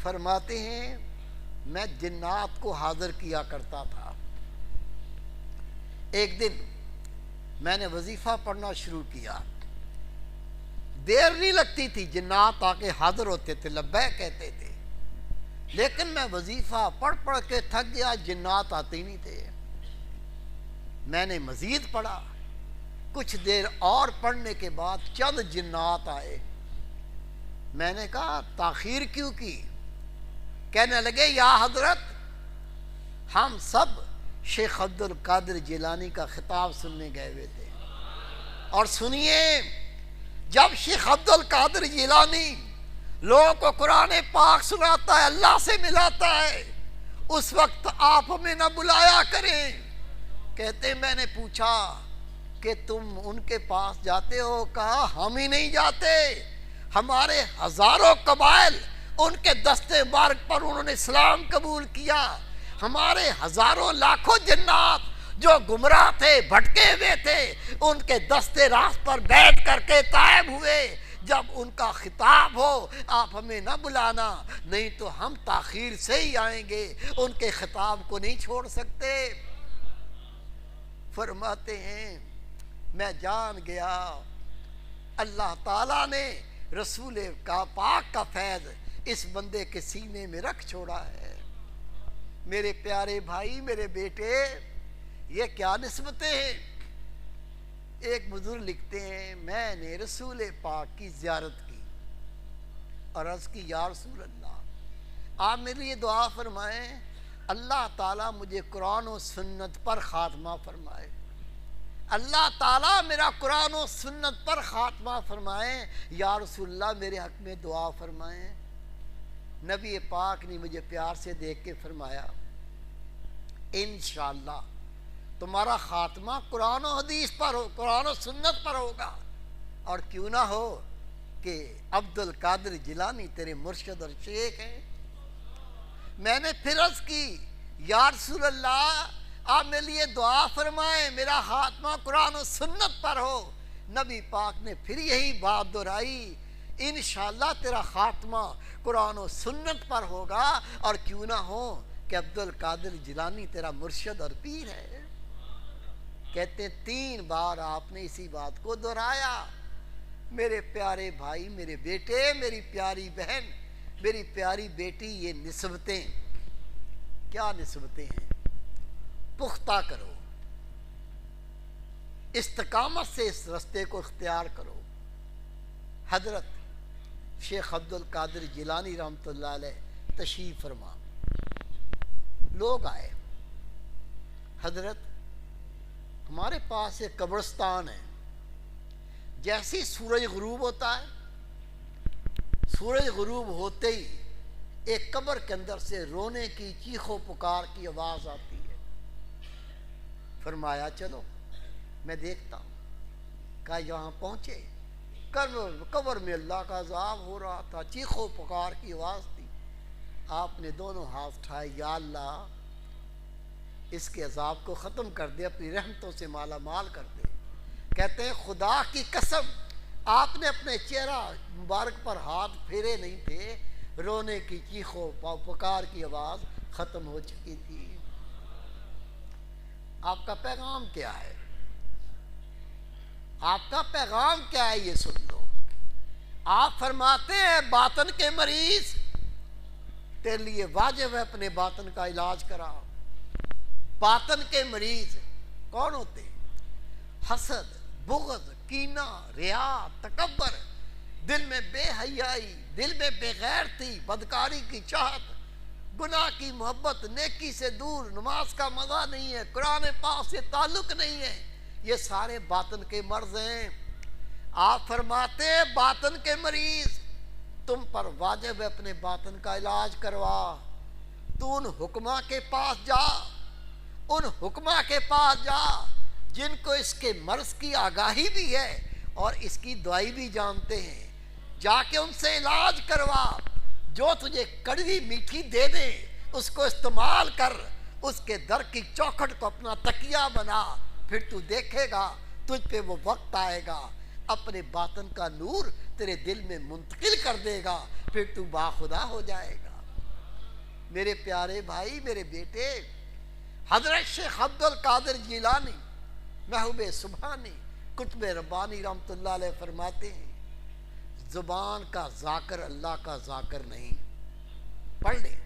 فرماتے ہیں میں جنات کو حاضر کیا کرتا تھا. ایک دن میں نے وظیفہ پڑھنا شروع کیا. دیر نہیں لگتی تھی، جنات آ کے حاضر ہوتے تھے، لبیک کہتے تھے. لیکن میں وظیفہ پڑھ پڑھ کے تھک گیا، جنات آتے ہی نہیں تھے. میں نے مزید پڑھا. کچھ دیر اور پڑھنے کے بعد چند جنات آئے. میں نے کہا تاخیر کیوں کی؟ کہنے لگے یا حضرت ہم سب شیخ عبد القادر جیلانی کا خطاب سننے گئے ہوئے تھے. اور سنیے، جب شیخ عبد القادر جیلانی لوگوں کو قرآن پاک سناتا ہے، اللہ سے ملاتا ہے، اس وقت آپ ہمیں نہ بلایا کریں. کہتے میں نے پوچھا کہ تم ان کے پاس جاتے ہو؟ کہا ہم ہی نہیں جاتے، ہمارے ہزاروں قبائل ان کے دستے مبارک پر انہوں نے اسلام قبول کیا. ہمارے ہزاروں لاکھوں جنات جو گمراہ تھے، بھٹکے ہوئے تھے، ان کے دستے راست پر بیٹھ کر کے طائب ہوئے. جب ان کا خطاب ہو آپ ہمیں نہ بلانا، نہیں تو ہم تاخیر سے ہی آئیں گے، ان کے خطاب کو نہیں چھوڑ سکتے. فرماتے ہیں میں جان گیا اللہ تعالیٰ نے رسول کا پاک کا فیض اس بندے کے سینے میں رکھ چھوڑا ہے. میرے پیارے بھائی، میرے بیٹے، یہ کیا نسبتیں ہیں؟ ایک بزرگ لکھتے ہیں میں نے رسول پاک کی زیارت کی اور عرض کی یا رسول اللہ آپ میرے لیے دعا فرمائیں، اللہ تعالیٰ مجھے قرآن و سنت پر خاتمہ فرمائے. اللہ تعالیٰ میرا قرآن و سنت پر خاتمہ فرمائیں. یا رسول اللہ میرے حق میں دعا فرمائیں. نبی پاک نے مجھے پیار سے دیکھ کے فرمایا انشاءاللہ تمہارا خاتمہ قرآن و حدیث پر ہو، قرآن و سنت پر ہوگا. اور کیوں نہ ہو کہ عبد القادر جیلانی تیرے مرشد اور شیخ ہیں. میں نے پھر عرض کی یا رسول اللہ آپ میرے لیے دعا فرمائیں، میرا خاتمہ قرآن و سنت پر ہو. نبی پاک نے پھر یہی بات دہرائی انشاءاللہ تیرا خاتمہ قرآن و سنت پر ہوگا. اور کیوں نہ ہو کہ عبد القادر جیلانی تیرا مرشد اور پیر ہے. کہتے 3 بار آپ نے اسی بات کو دہرایا. میرے پیارے بھائی، میرے بیٹے، میری پیاری بہن، میری پیاری بیٹی، یہ نسبتیں کیا نسبتیں ہیں؟ پختہ کرو، استقامت سے اس رستے کو اختیار کرو. حضرت شیخ عبد القادر جیلانی رحمۃ اللہ علیہ تشریف فرما. لوگ آئے، حضرت ہمارے پاس ایک قبرستان ہے، جیسی سورج غروب ہوتا ہے، سورج غروب ہوتے ہی ایک قبر کے اندر سے رونے کی، چیخ و پکار کی آواز آتی ہے. فرمایا چلو میں دیکھتا ہوں. کہا یہاں پہنچے، قبر میں اللہ کا عذاب ہو رہا تھا، چیخ و پکار کی آواز تھی. آپ نے دونوں ہاتھ اٹھائے، یا اللہ اس کے عذاب کو ختم کر دے، اپنی رحمتوں سے مالا مال کر دے. کہتے ہیں خدا کی قسم آپ نے اپنے چہرہ مبارک پر ہاتھ پھیرے نہیں تھے، رونے کی چیخ و پکار کی آواز ختم ہو چکی تھی. آپ کا پیغام کیا ہے؟ آپ کا پیغام کیا ہے؟ یہ سن لو. آپ فرماتے ہیں باطن کے مریض تیرے لیے واجب ہے اپنے باطن کا علاج کرا. باطن کے مریض کون ہوتے؟ حسد، بغض، کینہ، ریا، تکبر، دل میں بے حیائی، دل میں بے غیرتی، بدکاری کی چاہت، گناہ کی محبت، نیکی سے دور، نماز کا مزہ نہیں ہے، قرآن پاک سے تعلق نہیں ہے. یہ سارے باطن کے مرض ہیں. آپ فرماتے ہیں باطن کے مریض تم پر واجب ہے اپنے باطن کا علاج کروا. تو ان حکمہ کے پاس جا، ان حکمہ کے پاس جا جن کو اس کے مرض کی آگاہی بھی ہے اور اس کی دوائی بھی جانتے ہیں. جا کے ان سے علاج کروا. جو تجھے کڑوی میٹھی دے دے اس کو استعمال کر، اس کے در کی چوکھٹ کو اپنا تکیہ بنا. پھر تو دیکھے گا تجھ پہ وہ وقت آئے گا اپنے باطن کا نور تیرے دل میں منتقل کر دے گا، پھر تو باخدا ہو جائے گا. میرے پیارے بھائی میرے بیٹے، حضرت شیخ عبد القادر جیلانی محبوب سبحانی قطب ربانی رحمۃ اللہ علیہ فرماتے ہیں زبان کا ذاکر اللہ کا ذاکر نہیں. پڑھ لیں،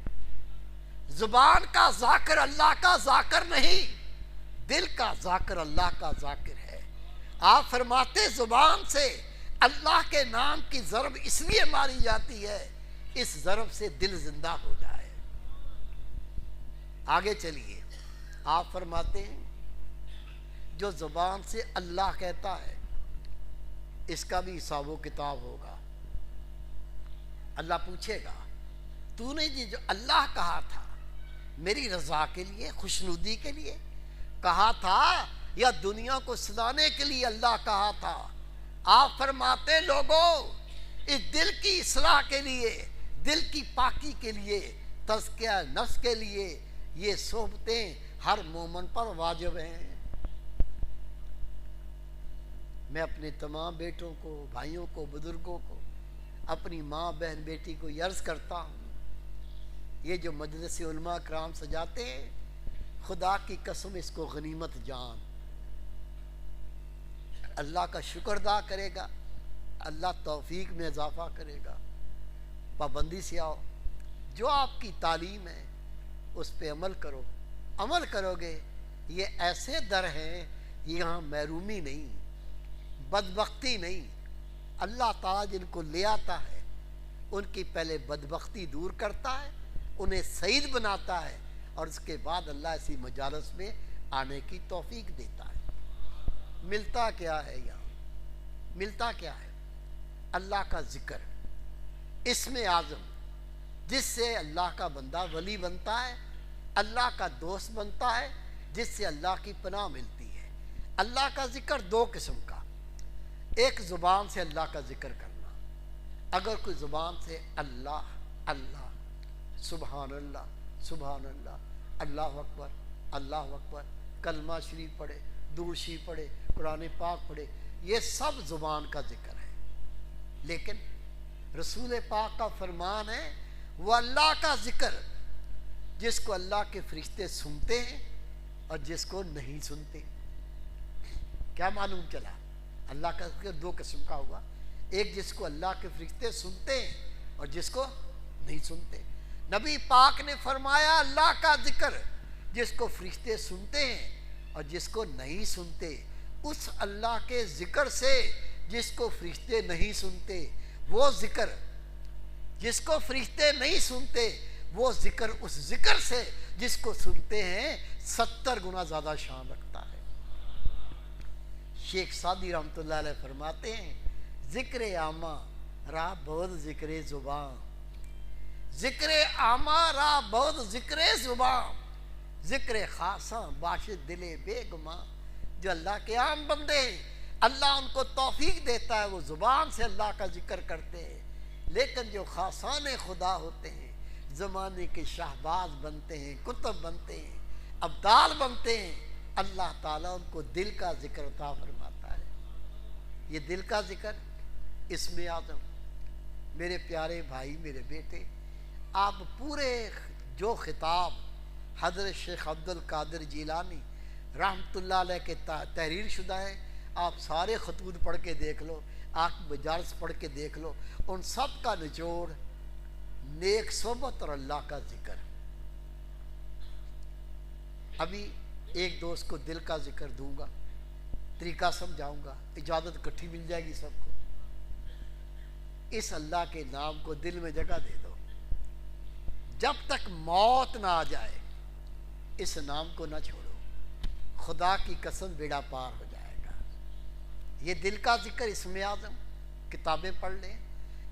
زبان کا ذاکر اللہ کا ذاکر نہیں، دل کا ذاکر اللہ کا ذاکر ہے. آپ فرماتے زبان سے اللہ کے نام کی ضرب اس لیے ماری جاتی ہے اس ضرب سے دل زندہ ہو جائے. آگے چلیے، آپ فرماتے ہیں جو زبان سے اللہ کہتا ہے اس کا بھی حساب و کتاب ہوگا. اللہ پوچھے گا تو نے جو اللہ کہا تھا میری رضا کے لیے، خوشنودی کے لیے کہا تھا یا دنیا کو سلانے کے لیے اللہ کہا تھا؟ آپ فرماتے لوگوں اس دل کی اصلاح کے لیے، دل کی پاکی کے لیے، تزکیہ نفس کے لیے یہ صحبتیں ہر مومن پر واجب ہیں. میں اپنے تمام بیٹوں کو، بھائیوں کو، بزرگوں کو، اپنی ماں بہن بیٹی کو یہ عرض کرتا ہوں، یہ جو مجلس علماء کرام سجاتے ہیں خدا کی قسم اس کو غنیمت جان. اللہ کا شکر ادا کرے گا، اللہ توفیق میں اضافہ کرے گا. پابندی سے آؤ، جو آپ کی تعلیم ہے اس پہ عمل کرو. عمل کرو گے یہ ایسے در ہیں یہاں محرومی نہیں، بدبختی نہیں. اللہ تعالیٰ جن کو لے آتا ہے ان کی پہلے بدبختی دور کرتا ہے، انہیں سعید بناتا ہے، اور اس کے بعد اللہ ایسی مجالس میں آنے کی توفیق دیتا ہے. ملتا کیا ہے یہاں؟ ملتا کیا ہے؟ اللہ کا ذکر، اسم اعظم جس سے اللہ کا بندہ ولی بنتا ہے، اللہ کا دوست بنتا ہے، جس سے اللہ کی پناہ ملتی ہے. اللہ کا ذکر دو قسم کا، ایک زبان سے اللہ کا ذکر کرنا. اگر کوئی زبان سے اللہ اللہ، سبحان اللہ سبحان اللہ، اللہ اکبر اللہ اکبر، کلمہ شریف پڑھے، درود شریف پڑھے، قرآن پاک پڑھے، یہ سب زبان کا ذکر ہے. لیکن رسول پاک کا فرمان ہے وہ اللہ کا ذکر جس کو اللہ کے فرشتے سنتے ہیں اور جس کو نہیں سنتے. کیا معلوم چلا؟ اللہ کا ذکر دو قسم کا ہوا، ایک جس کو اللہ کے فرشتے سنتے ہیں اور جس کو نہیں سنتے. نبی پاک نے فرمایا اللہ کا ذکر جس کو فرشتے سنتے ہیں اور جس کو نہیں سنتے، اس اللہ کے ذکر سے جس کو فرشتے نہیں سنتے، وہ ذکر جس کو فرشتے نہیں سنتے، وہ ذکر اس ذکر سے جس کو سنتے ہیں 70 گنا زیادہ شان رکھتا ہے. شیخ سعدی رحمۃ اللہ علیہ فرماتے ہیں ذکر عامہ راہ بہت ذکر زبان، ذکر عامہ راہ بہت ذکر زبان، ذکر خاصاں باشد دل بے گماں. جو اللہ کے عام بندے ہیں اللہ ان کو توفیق دیتا ہے وہ زبان سے اللہ کا ذکر کرتے ہیں. لیکن جو خاصان خدا ہوتے ہیں، زمانے کے شہباز بنتے ہیں، کتب بنتے ہیں، ابدال بنتے ہیں، اللہ تعالیٰ ان کو دل کا ذکر عطا فرماتا ہے. یہ دل کا ذکر اسم اعظم. میرے پیارے بھائی میرے بیٹے، آپ پورے جو خطاب حضرت شیخ عبد القادر جیلانی رحمۃ اللہ علیہ کے تحریر شدہ ہیں، آپ سارے خطوط پڑھ کے دیکھ لو، آپ مجالس پڑھ کے دیکھ لو، ان سب کا نچوڑ نیک صحبت اور اللہ کا ذکر. ابھی ایک دوست کو دل کا ذکر دوں گا، طریقہ سمجھاؤں گا، اجازت اکٹھی مل جائے گی سب کو. اس اللہ کے نام کو دل میں جگہ دے دو، جب تک موت نہ آ جائے اس نام کو نہ چھوڑو. خدا کی قسم بیڑا پار ہو جائے گا. یہ دل کا ذکر اسم اعظم کتابیں پڑھ لیں.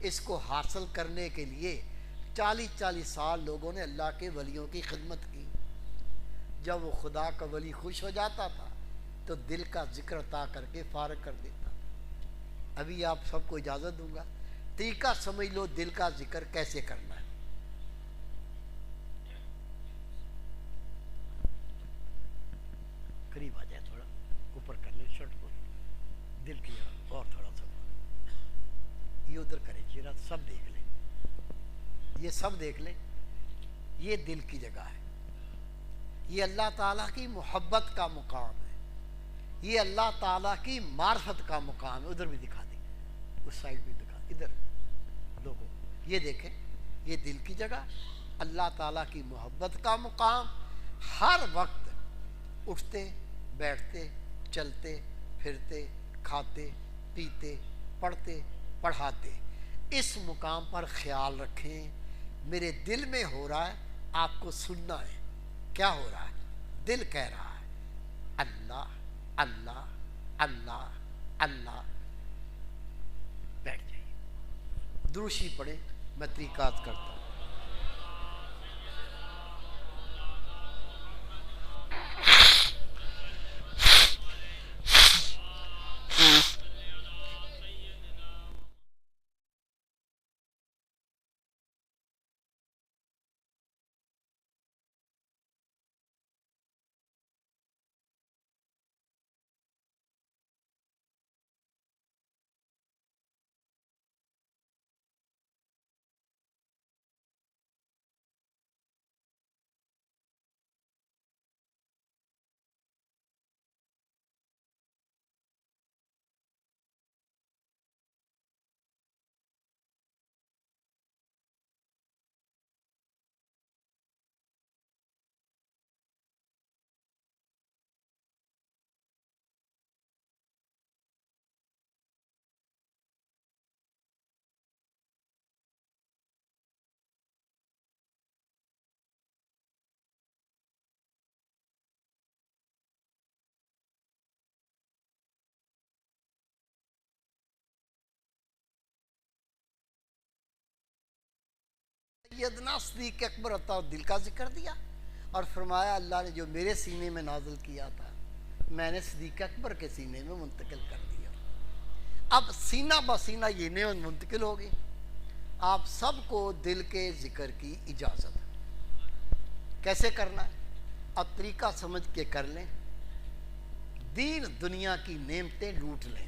اس کو حاصل کرنے کے لیے 40 سال لوگوں نے اللہ کے ولیوں کی خدمت کی. جب وہ خدا کا ولی خوش ہو جاتا تھا تو دل کا ذکر عطا کر کے فارغ کر دیتا. ابھی آپ سب کو اجازت دوں گا، طریقہ سمجھ لو دل کا ذکر کیسے کرنا ہے. قریب آ جائے، تھوڑا اوپر کر لیں شرٹ کو، دل کی اور تھوڑا سا یہ ادھر کریں، چہرہ سب دیکھ لیں، یہ سب دیکھ لیں. یہ دل کی جگہ ہے، یہ اللہ تعالیٰ کی محبت کا مقام ہے، یہ اللہ تعالیٰ کی معرفت کا مقام ہے۔ ادھر بھی دکھا دیں، اس سائڈ بھی دکھا، ادھر لوگوں یہ دیکھیں، یہ دل کی جگہ، اللہ تعالیٰ کی محبت کا مقام۔ ہر وقت اٹھتے بیٹھتے چلتے پھرتے کھاتے پیتے پڑھتے پڑھاتے اس مقام پر خیال رکھیں، میرے دل میں ہو رہا ہے، آپ کو سننا ہے، کیا ہو رہا ہے؟ دل کہہ رہا ہے اللہ اللہ اللہ اللہ۔ بیٹھ جائیے، دروشی پڑھیں، میں طریقات کرتا ہوں۔ سیدنا صدیق اکبر عطا دل کا ذکر دیا اور فرمایا اللہ نے جو میرے سینے میں نازل کیا تھا میں نے صدیق اکبر کے سینے میں منتقل کر دیا۔ اب سینہ بسینہ یہ نعمت منتقل ہوگی۔ آپ سب کو دل کے ذکر کی اجازت ہے، کیسے کرنا ہے؟ اب طریقہ سمجھ کے کر لیں، دین دنیا کی نعمتیں لوٹ لیں۔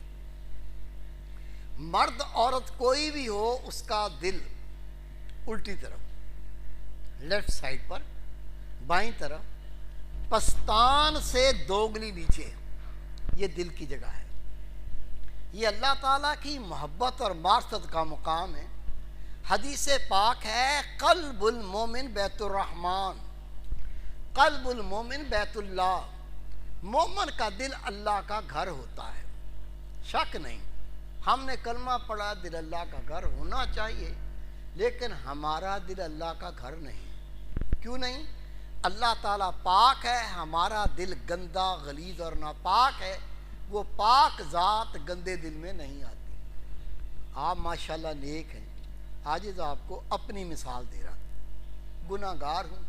مرد عورت کوئی بھی ہو، اس کا دل الٹی طرف، لیفٹ سائڈ پر، بائیں طرف، پستان سے دوگنی نیچے، یہ دل کی جگہ ہے۔ یہ اللہ تعالیٰ کی محبت اور معرفت کا مقام ہے۔ حدیث پاک ہے، قلب المومن بیت الرحمن، قلب المومن بیت اللہ۔ مومن کا دل اللہ کا گھر ہوتا ہے، شک نہیں۔ ہم نے کلمہ پڑھا، دل اللہ کا گھر ہونا چاہیے، لیکن ہمارا دل اللہ کا گھر نہیں۔ کیوں نہیں؟ اللہ تعالیٰ پاک ہے، ہمارا دل گندا غلیظ اور ناپاک ہے۔ وہ پاک ذات گندے دل میں نہیں آتی۔ آپ ماشاءاللہ نیک ہیں۔ آج آپ کو اپنی مثال دے رہا ہوں، گناہ گار ہوں،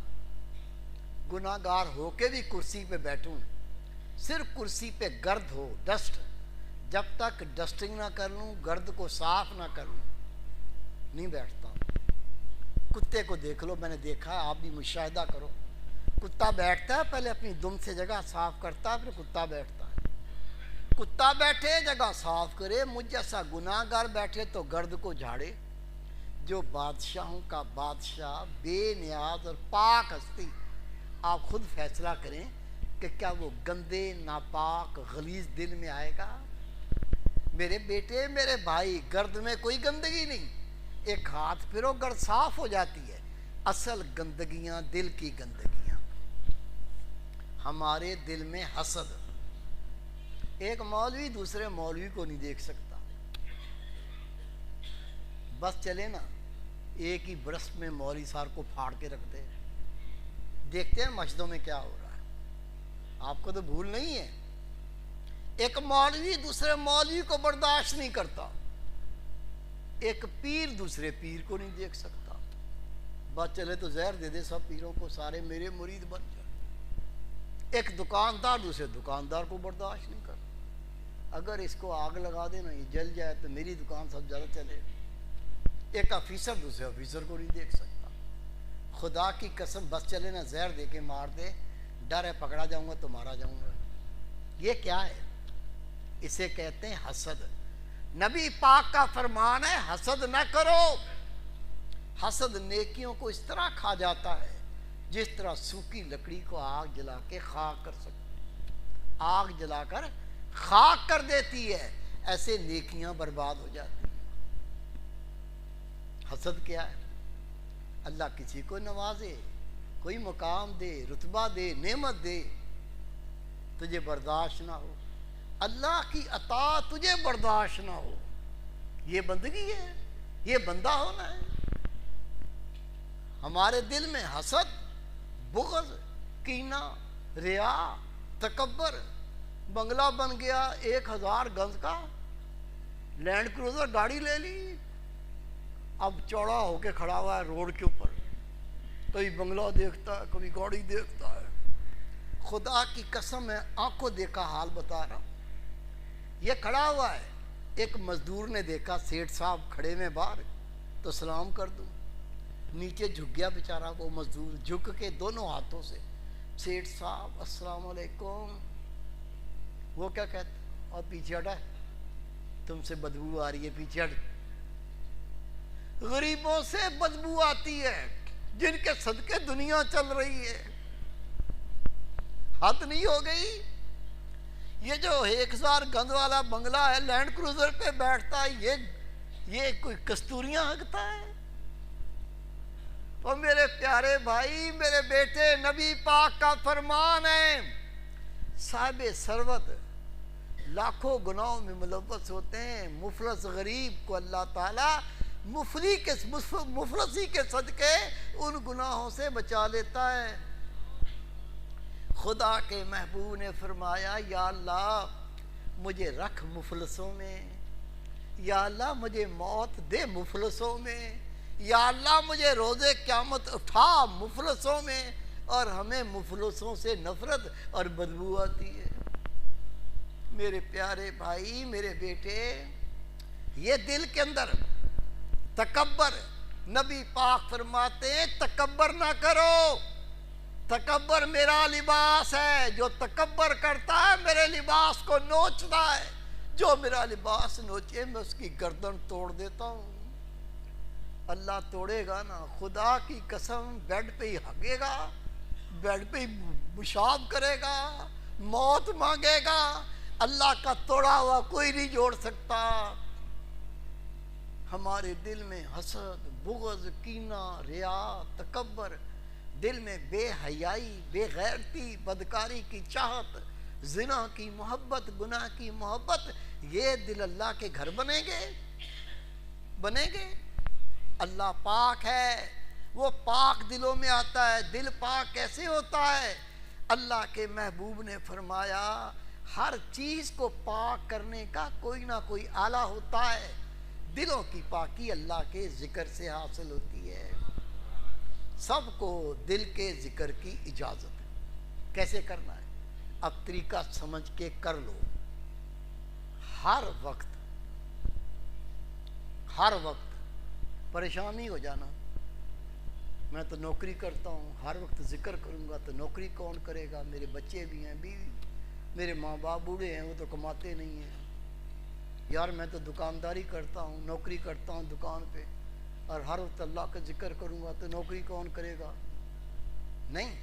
گناہ گار ہو کے بھی کرسی پہ بیٹھوں، صرف کرسی پہ گرد ہو، ڈسٹ، جب تک ڈسٹنگ نہ کر لوں، گرد کو صاف نہ کر لوں، نہیں بیٹھتا۔ کتے کو دیکھ لو، میں نے دیکھا ہے، آپ بھی مشاہدہ کرو۔ کتا بیٹھتا ہے، پہلے اپنی دم سے جگہ صاف کرتا ہے، پھر کتا بیٹھتا ہے۔ کتا بیٹھے جگہ صاف کرے، مجھ جیسا گناہ گار بیٹھے تو گرد کو جھاڑے۔ جو بادشاہوں کا بادشاہ، بے نیاز اور پاک ہستی، آپ خود فیصلہ کریں کہ کیا وہ گندے ناپاک غلیظ دل میں آئے گا؟ میرے بیٹے، میرے بھائی، گرد میں کوئی گندگی نہیں، ایک ہاتھ پھرو گرد صاف ہو جاتی ہے۔ اصل گندگیاں دل کی گندگیاں۔ ہمارے دل میں حسد، ایک مولوی دوسرے مولوی کو نہیں دیکھ سکتا، بس چلے نا ایک ہی برس میں مولوی صاحب کو پھاڑ کے رکھ دے۔ دیکھتے ہیں مسجدوں میں کیا ہو رہا ہے، آپ کو تو بھول نہیں ہے۔ ایک مولوی دوسرے مولوی کو برداشت نہیں کرتا، ایک پیر دوسرے پیر کو نہیں دیکھ سکتا، بس چلے تو زہر دے دے سب پیروں کو، سارے میرے مرید بن جائے۔ ایک دکاندار دوسرے دکاندار کو برداشت نہیں کرتا، اگر اس کو آگ لگا دے نا، یہ جل جائے تو میری دکان سب زیادہ چلے۔ ایک آفیسر دوسرے آفیسر کو نہیں دیکھ سکتا۔ خدا کی قسم، بس چلے نا زہر دے کے مار دے، ڈر ہے پکڑا جاؤں گا تو مارا جاؤں گا۔ یہ کیا ہے؟ اسے کہتے ہیں حسد۔ نبی پاک کا فرمان ہے، حسد نہ کرو۔ حسد نیکیوں کو اس طرح کھا جاتا ہے جس طرح سوکھی لکڑی کو آگ جلا کے خاک کر آگ جلا کر خاک کر دیتی ہے، ایسے نیکیاں برباد ہو جاتی ہیں۔ حسد کیا ہے؟ اللہ کسی کو نوازے، کوئی مقام دے، رتبہ دے، نعمت دے، تجھے برداشت نہ ہو، اللہ کی عطا تجھے برداشت نہ ہو، یہ بندگی ہے، یہ بندہ ہونا ہے۔ ہمارے دل میں حسد، بغض، کینہ، ریا، تکبر، بنگلہ بن گیا 1000 گز کا، لینڈ کروزر گاڑی لے لی، اب چوڑا ہو کے کھڑا ہوا ہے روڈ کے اوپر، کبھی بنگلہ دیکھتا ہے، کبھی گاڑی دیکھتا ہے۔ خدا کی قسم ہے، آنکھوں دیکھا حال بتا رہا ہوں، یہ کھڑا ہوا ہے، ایک مزدور نے دیکھا سیٹھ صاحب کھڑے میں باہر تو سلام کر دوں، نیچے جھک گیا بیچارہ وہ مزدور، جھک کے دونوں ہاتھوں سے، سیٹھ صاحب السلام علیکم۔ وہ کیا کہتا؟ اور پیچھے ہٹا، تم سے بدبو آ رہی ہے، پیچھے ہٹ۔ غریبوں سے بدبو آتی ہے جن کے صدقے دنیا چل رہی ہے، حد نہیں ہو گئی؟ یہ جو 1000 گز والا بنگلہ ہے، لینڈ کروزر پہ بیٹھتا ہے، یہ کوئی کستوریاں ہگتا ہے؟ اور میرے پیارے بھائی، میرے بیٹے، نبی پاک کا فرمان ہے، صاحب ثروت لاکھوں گناہوں میں ملوث ہوتے ہیں، مفلس غریب کو اللہ تعالیٰ مفلسی کے صدقے ان گناہوں سے بچا لیتا ہے۔ خدا کے محبوب نے فرمایا، یا اللہ مجھے رکھ مفلسوں میں، یا اللہ مجھے موت دے مفلسوں میں، یا اللہ مجھے روز قیامت اٹھا مفلسوں میں، اور ہمیں مفلسوں سے نفرت اور بدبو آتی ہے۔ میرے پیارے بھائی، میرے بیٹے، یہ دل کے اندر تکبر، نبی پاک فرماتے ہیں تکبر نہ کرو، تکبر میرا لباس ہے، جو تکبر کرتا ہے میرے لباس کو نوچتا ہے، جو میرا لباس نوچے میں اس کی گردن توڑ دیتا ہوں۔ اللہ توڑے گا نا، خدا کی قسم، بیڈ پہ ہی ہگے گا، بیڈ پہ ہی پیشاب کرے گا، موت مانگے گا، اللہ کا توڑا ہوا کوئی نہیں جوڑ سکتا۔ ہمارے دل میں حسد، بغض، کینہ، ریا، تکبر، دل میں بے حیائی، بے غیرتی، بدکاری کی چاہت، زنا کی محبت، گناہ کی محبت، یہ دل اللہ کے گھر بنیں گے؟ اللہ پاک ہے، وہ پاک دلوں میں آتا ہے۔ دل پاک کیسے ہوتا ہے؟ اللہ کے محبوب نے فرمایا، ہر چیز کو پاک کرنے کا کوئی نہ کوئی آلہ ہوتا ہے، دلوں کی پاکی اللہ کے ذکر سے حاصل ہوتی ہے۔ سب کو دل کے ذکر کی اجازت ہے۔ کیسے کرنا ہے؟ اب طریقہ سمجھ کے کر لو۔ ہر وقت پریشان نہیں ہو جانا، میں تو نوکری کرتا ہوں، ہر وقت ذکر کروں گا تو نوکری کون کرے گا؟ میرے بچے بھی ہیں، بیوی، میرے ماں باپ بوڑھے ہیں، وہ تو کماتے نہیں ہیں۔ یار میں تو دکانداری کرتا ہوں، نوکری کرتا ہوں دکان پہ، اور ہر وقت اللہ کا ذکر کروں گا تو نوکری کون کرے گا؟ نہیں،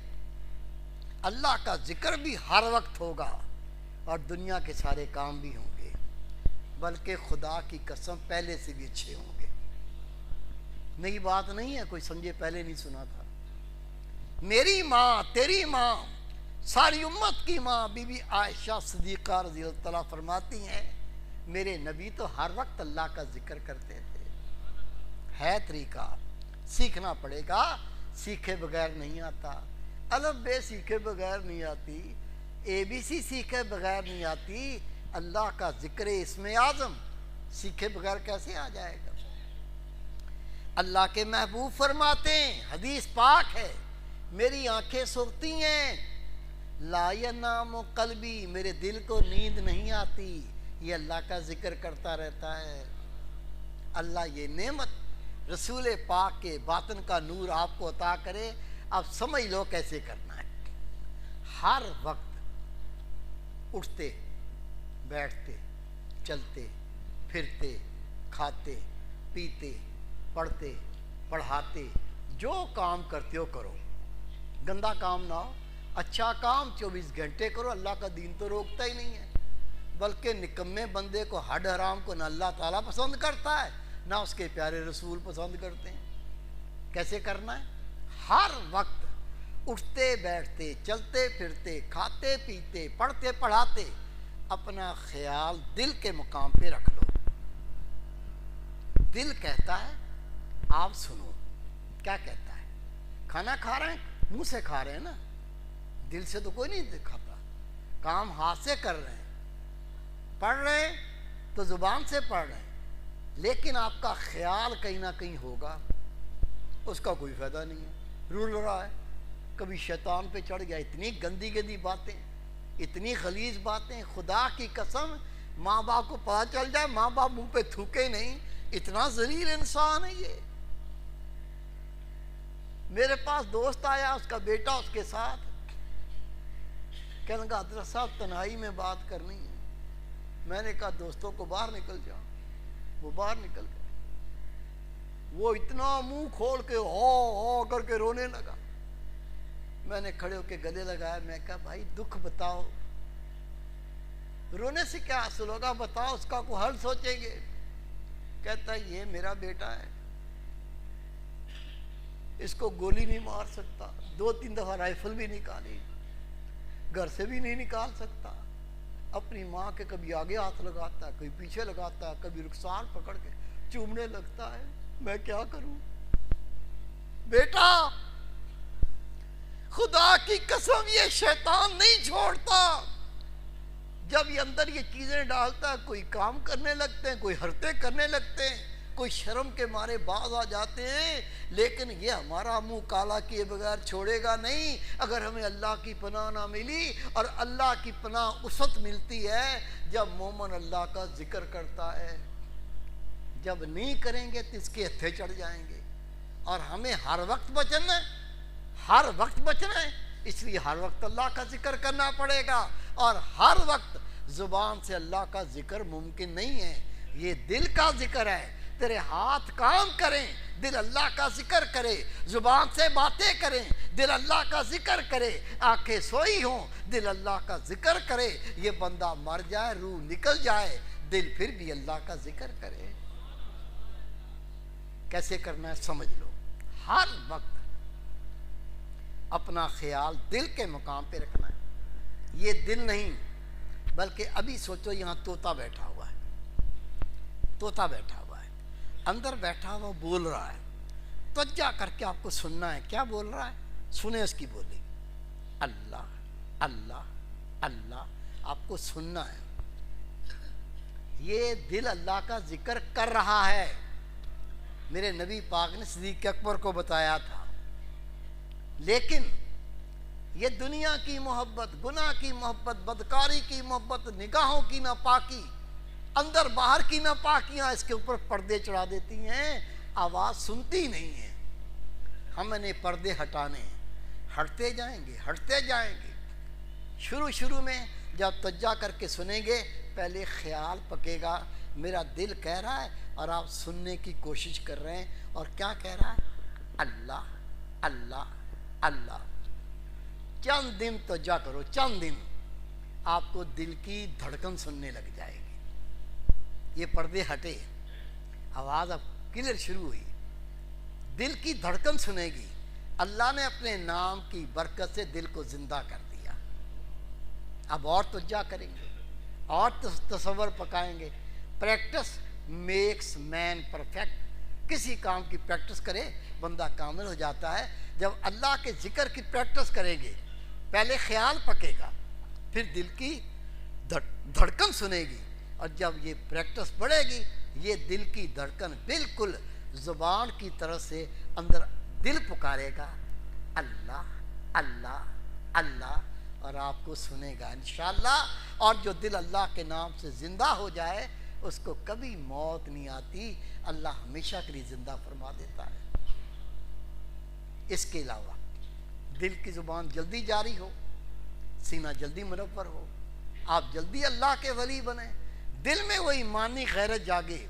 اللہ کا ذکر بھی ہر وقت ہوگا اور دنیا کے سارے کام بھی ہوں گے، بلکہ خدا کی قسم پہلے سے بھی اچھے ہوں گے۔ نئی بات نہیں ہے، کوئی سمجھے پہلے نہیں سنا تھا۔ میری ماں، تیری ماں، ساری امت کی ماں بی بی عائشہ صدیقہ رضی اللہ تعالیٰ فرماتی ہیں، میرے نبی تو ہر وقت اللہ کا ذکر کرتے تھے۔ ہے طریقہ، سیکھنا پڑے گا، سیکھے بغیر نہیں آتا۔ الف بے سیکھے بغیر نہیں آتی، اے بی سی سیکھے بغیر نہیں آتی، اللہ کا ذکر اسم اعظم سیکھے بغیر کیسے آ جائے گا؟ اللہ کے محبوب فرماتے ہیں، حدیث پاک ہے، میری آنکھیں سوتی ہیں، لا ینام قلبی، میرے دل کو نیند نہیں آتی، یہ اللہ کا ذکر کرتا رہتا ہے۔ اللہ یہ نعمت رسول پاک کے باطن کا نور آپ کو عطا کرے۔ اب سمجھ لو کیسے کرنا ہے۔ ہر وقت اٹھتے، بیٹھتے، چلتے، پھرتے، کھاتے، پیتے، پڑھتے، پڑھاتے، جو کام کرتے ہو کرو، گندا کام نہ ہو، اچھا کام 24 گھنٹے کرو. اللہ کا دین تو روکتا ہی نہیں ہے، بلکہ نکمے بندے کو، ہڈ حرام کو نہ اللہ تعالیٰ پسند کرتا ہے نہ اس کے پیارے رسول پسند کرتے ہیں. کیسے کرنا ہے؟ ہر وقت اٹھتے بیٹھتے، چلتے پھرتے، کھاتے پیتے، پڑھتے پڑھاتے اپنا خیال دل کے مقام پہ رکھ لو. دل کہتا ہے آپ سنو. کیا کہتا ہے؟ کھانا کھا رہے ہیں، منہ سے کھا رہے ہیں نا، دل سے تو کوئی نہیں کھاتا. کام ہاتھ سے کر رہے ہیں، پڑھ رہے ہیں تو زبان سے پڑھ رہے ہیں، لیکن آپ کا خیال کہیں نہ کہیں ہوگا، اس کا کوئی فائدہ نہیں ہے. رول رہا ہے، کبھی شیطان پہ چڑھ گیا. اتنی گندی گندی باتیں، اتنی غلیظ باتیں. خدا کی قسم ماں باپ کو پتہ چل جائے، ماں باپ منہ پہ تھوکے نہیں. اتنا ذلیل انسان ہے یہ. میرے پاس دوست آیا، اس کا بیٹا اس کے ساتھ، کہنے لگا حضرت صاحب تنہائی میں بات کرنی ہے. میں نے کہا دوستوں کو باہر نکل جاؤ. وہ باہر نکل گئے. وہ اتنا منہ کھول کے ہو کر کے رونے لگا. میں نے کھڑے ہو کے گلے لگایا. میں کہا بھائی دکھ بتاؤ، رونے سے کیا حاصل ہوگا، بتاؤ، اس کا کوئی حل سوچیں گے. کہتا ہے یہ میرا بیٹا ہے، اس کو گولی نہیں مار سکتا، 2-3 دفعہ رائفل بھی نکالی، گھر سے بھی نہیں نکال سکتا. اپنی ماں کے کبھی آگے ہاتھ لگاتا ہے، کبھی پیچھے لگاتا ہے، کبھی رخسار پکڑ کے چومنے لگتا ہے. میں کیا کروں؟ بیٹا خدا کی قسم یہ شیطان نہیں چھوڑتا. جب یہ اندر یہ چیزیں ڈالتا ہے، کوئی کام کرنے لگتے ہیں، کوئی حرکتیں کرنے لگتے ہیں، کوئی شرم کے مارے باز آ جاتے ہیں. لیکن یہ ہمارا منہ کالا کیے بغیر چھوڑے گا نہیں اگر ہمیں اللہ کی پناہ نہ ملی. اور اللہ کی پناہ اسط ملتی ہے جب مومن اللہ کا ذکر کرتا ہے. جب نہیں کریں گے تو اس کے ہتھے چڑھ جائیں گے. اور ہمیں ہر وقت بچنا ہے، ہر وقت بچنا ہے. اس لیے ہر وقت اللہ کا ذکر کرنا پڑے گا. اور ہر وقت زبان سے اللہ کا ذکر ممکن نہیں ہے. یہ دل کا ذکر ہے. تیرے ہاتھ کام کریں، دل اللہ کا ذکر کرے. زبان سے باتیں کریں، دل اللہ کا ذکر کرے. آنکھیں سوئی ہوں، دل اللہ کا ذکر کرے. یہ بندہ مر جائے، روح نکل جائے، دل پھر بھی اللہ کا ذکر کرے. کیسے کرنا ہے سمجھ لو. ہر وقت اپنا خیال دل کے مقام پہ رکھنا ہے. یہ دل نہیں، بلکہ ابھی سوچو یہاں طوطا بیٹھا ہوا ہے. طوطا بیٹھا ہوا ہے، اندر بیٹھا ہوا بول رہا ہے. توجہ کر کے آپ کو سننا ہے کیا بول رہا ہے. سنیں اس کی بولی. اللہ اللہ اللہ. آپ کو سننا ہے. یہ دل اللہ کا ذکر کر رہا ہے. میرے نبی پاک نے صدیق اکبر کو بتایا تھا. لیکن یہ دنیا کی محبت، گناہ کی محبت، بدکاری کی محبت، نگاہوں کی ناپاکی، اندر باہر کی ناپاکیاں اس کے اوپر پردے چڑھا دیتی ہیں. آواز سنتی نہیں ہے. ہم نے پردے ہٹانے ہیں. ہٹتے جائیں گے، ہٹتے جائیں گے. شروع میں جب توجہ کر کے سنیں گے، پہلے خیال پکے گا میرا دل کہہ رہا ہے اور آپ سننے کی کوشش کر رہے ہیں. اور کیا کہہ رہا ہے؟ اللہ اللہ اللہ. چند دن توجہ کرو، چند دن آپ کو دل کی دھڑکن سننے لگ جائے گی. یہ پردے ہٹے، آواز اب کلیئر شروع ہوئی. دل کی دھڑکن سنے گی. اللہ نے اپنے نام کی برکت سے دل کو زندہ کر دیا. اب اور توجہ کریں گے اور تصور پکائیں گے. Practice makes man perfect. کسی کام کی پریکٹس کرے بندہ کامل ہو جاتا ہے. جب اللہ کے ذکر کی پریکٹس کریں گے، پہلے خیال پکے گا، پھر دل کی دھڑکن سنے گی. اور جب یہ پریکٹس بڑھے گی، یہ دل کی دھڑکن بالکل زبان کی طرف سے اندر دل پکارے گا اللہ اللہ اللہ. اور آپ کو سنے گا انشاءاللہ. اور جو دل اللہ کے نام سے زندہ ہو جائے اس کو کبھی موت نہیں آتی. اللہ ہمیشہ کے لیے زندہ فرما دیتا ہے. اس کے علاوہ دل کی زبان جلدی جاری ہو، سینہ جلدی منور ہو، آپ جلدی اللہ کے ولی بنیں. دل میں وہ ایمانی غیرت جاگے.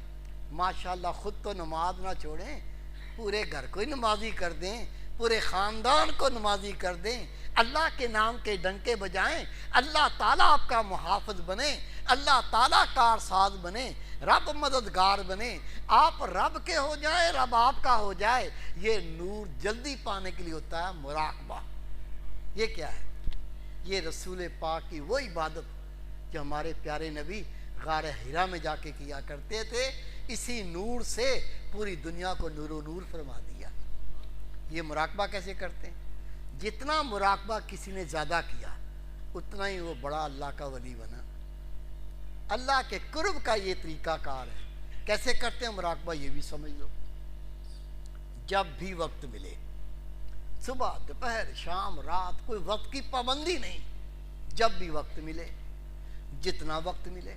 ماشاءاللہ خود تو نماز نہ چھوڑیں، پورے گھر کو ہی نمازی کر دیں. پورے خاندان کو نمازی کر دیں، اللہ کے نام کے ڈنکے بجائیں، اللہ تعالیٰ آپ کا محافظ بنے، اللہ تعالیٰ کارساز بنے، رب مددگار بنے، آپ رب کے ہو جائیں، رب آپ کا ہو جائے۔ یہ نور جلدی پانے کے لیے ہوتا ہے مراقبہ۔ یہ کیا ہے؟ یہ رسول پاک کی وہ عبادت جو ہمارے پیارے نبی غار حرا میں جا کے کیا کرتے تھے، اسی نور سے پوری دنیا کو نور و نور فرما دیا۔ یہ مراقبہ کیسے کرتے ہیں؟ جتنا مراقبہ کسی نے زیادہ کیا اتنا ہی وہ بڑا اللہ کا ولی بنا۔ اللہ کے قرب کا یہ طریقہ کار ہے۔ کیسے کرتے ہیں مراقبہ؟ یہ بھی سمجھ لو، جب بھی وقت ملے، صبح دوپہر شام رات، کوئی وقت کی پابندی نہیں، جب بھی وقت ملے، جتنا وقت ملے،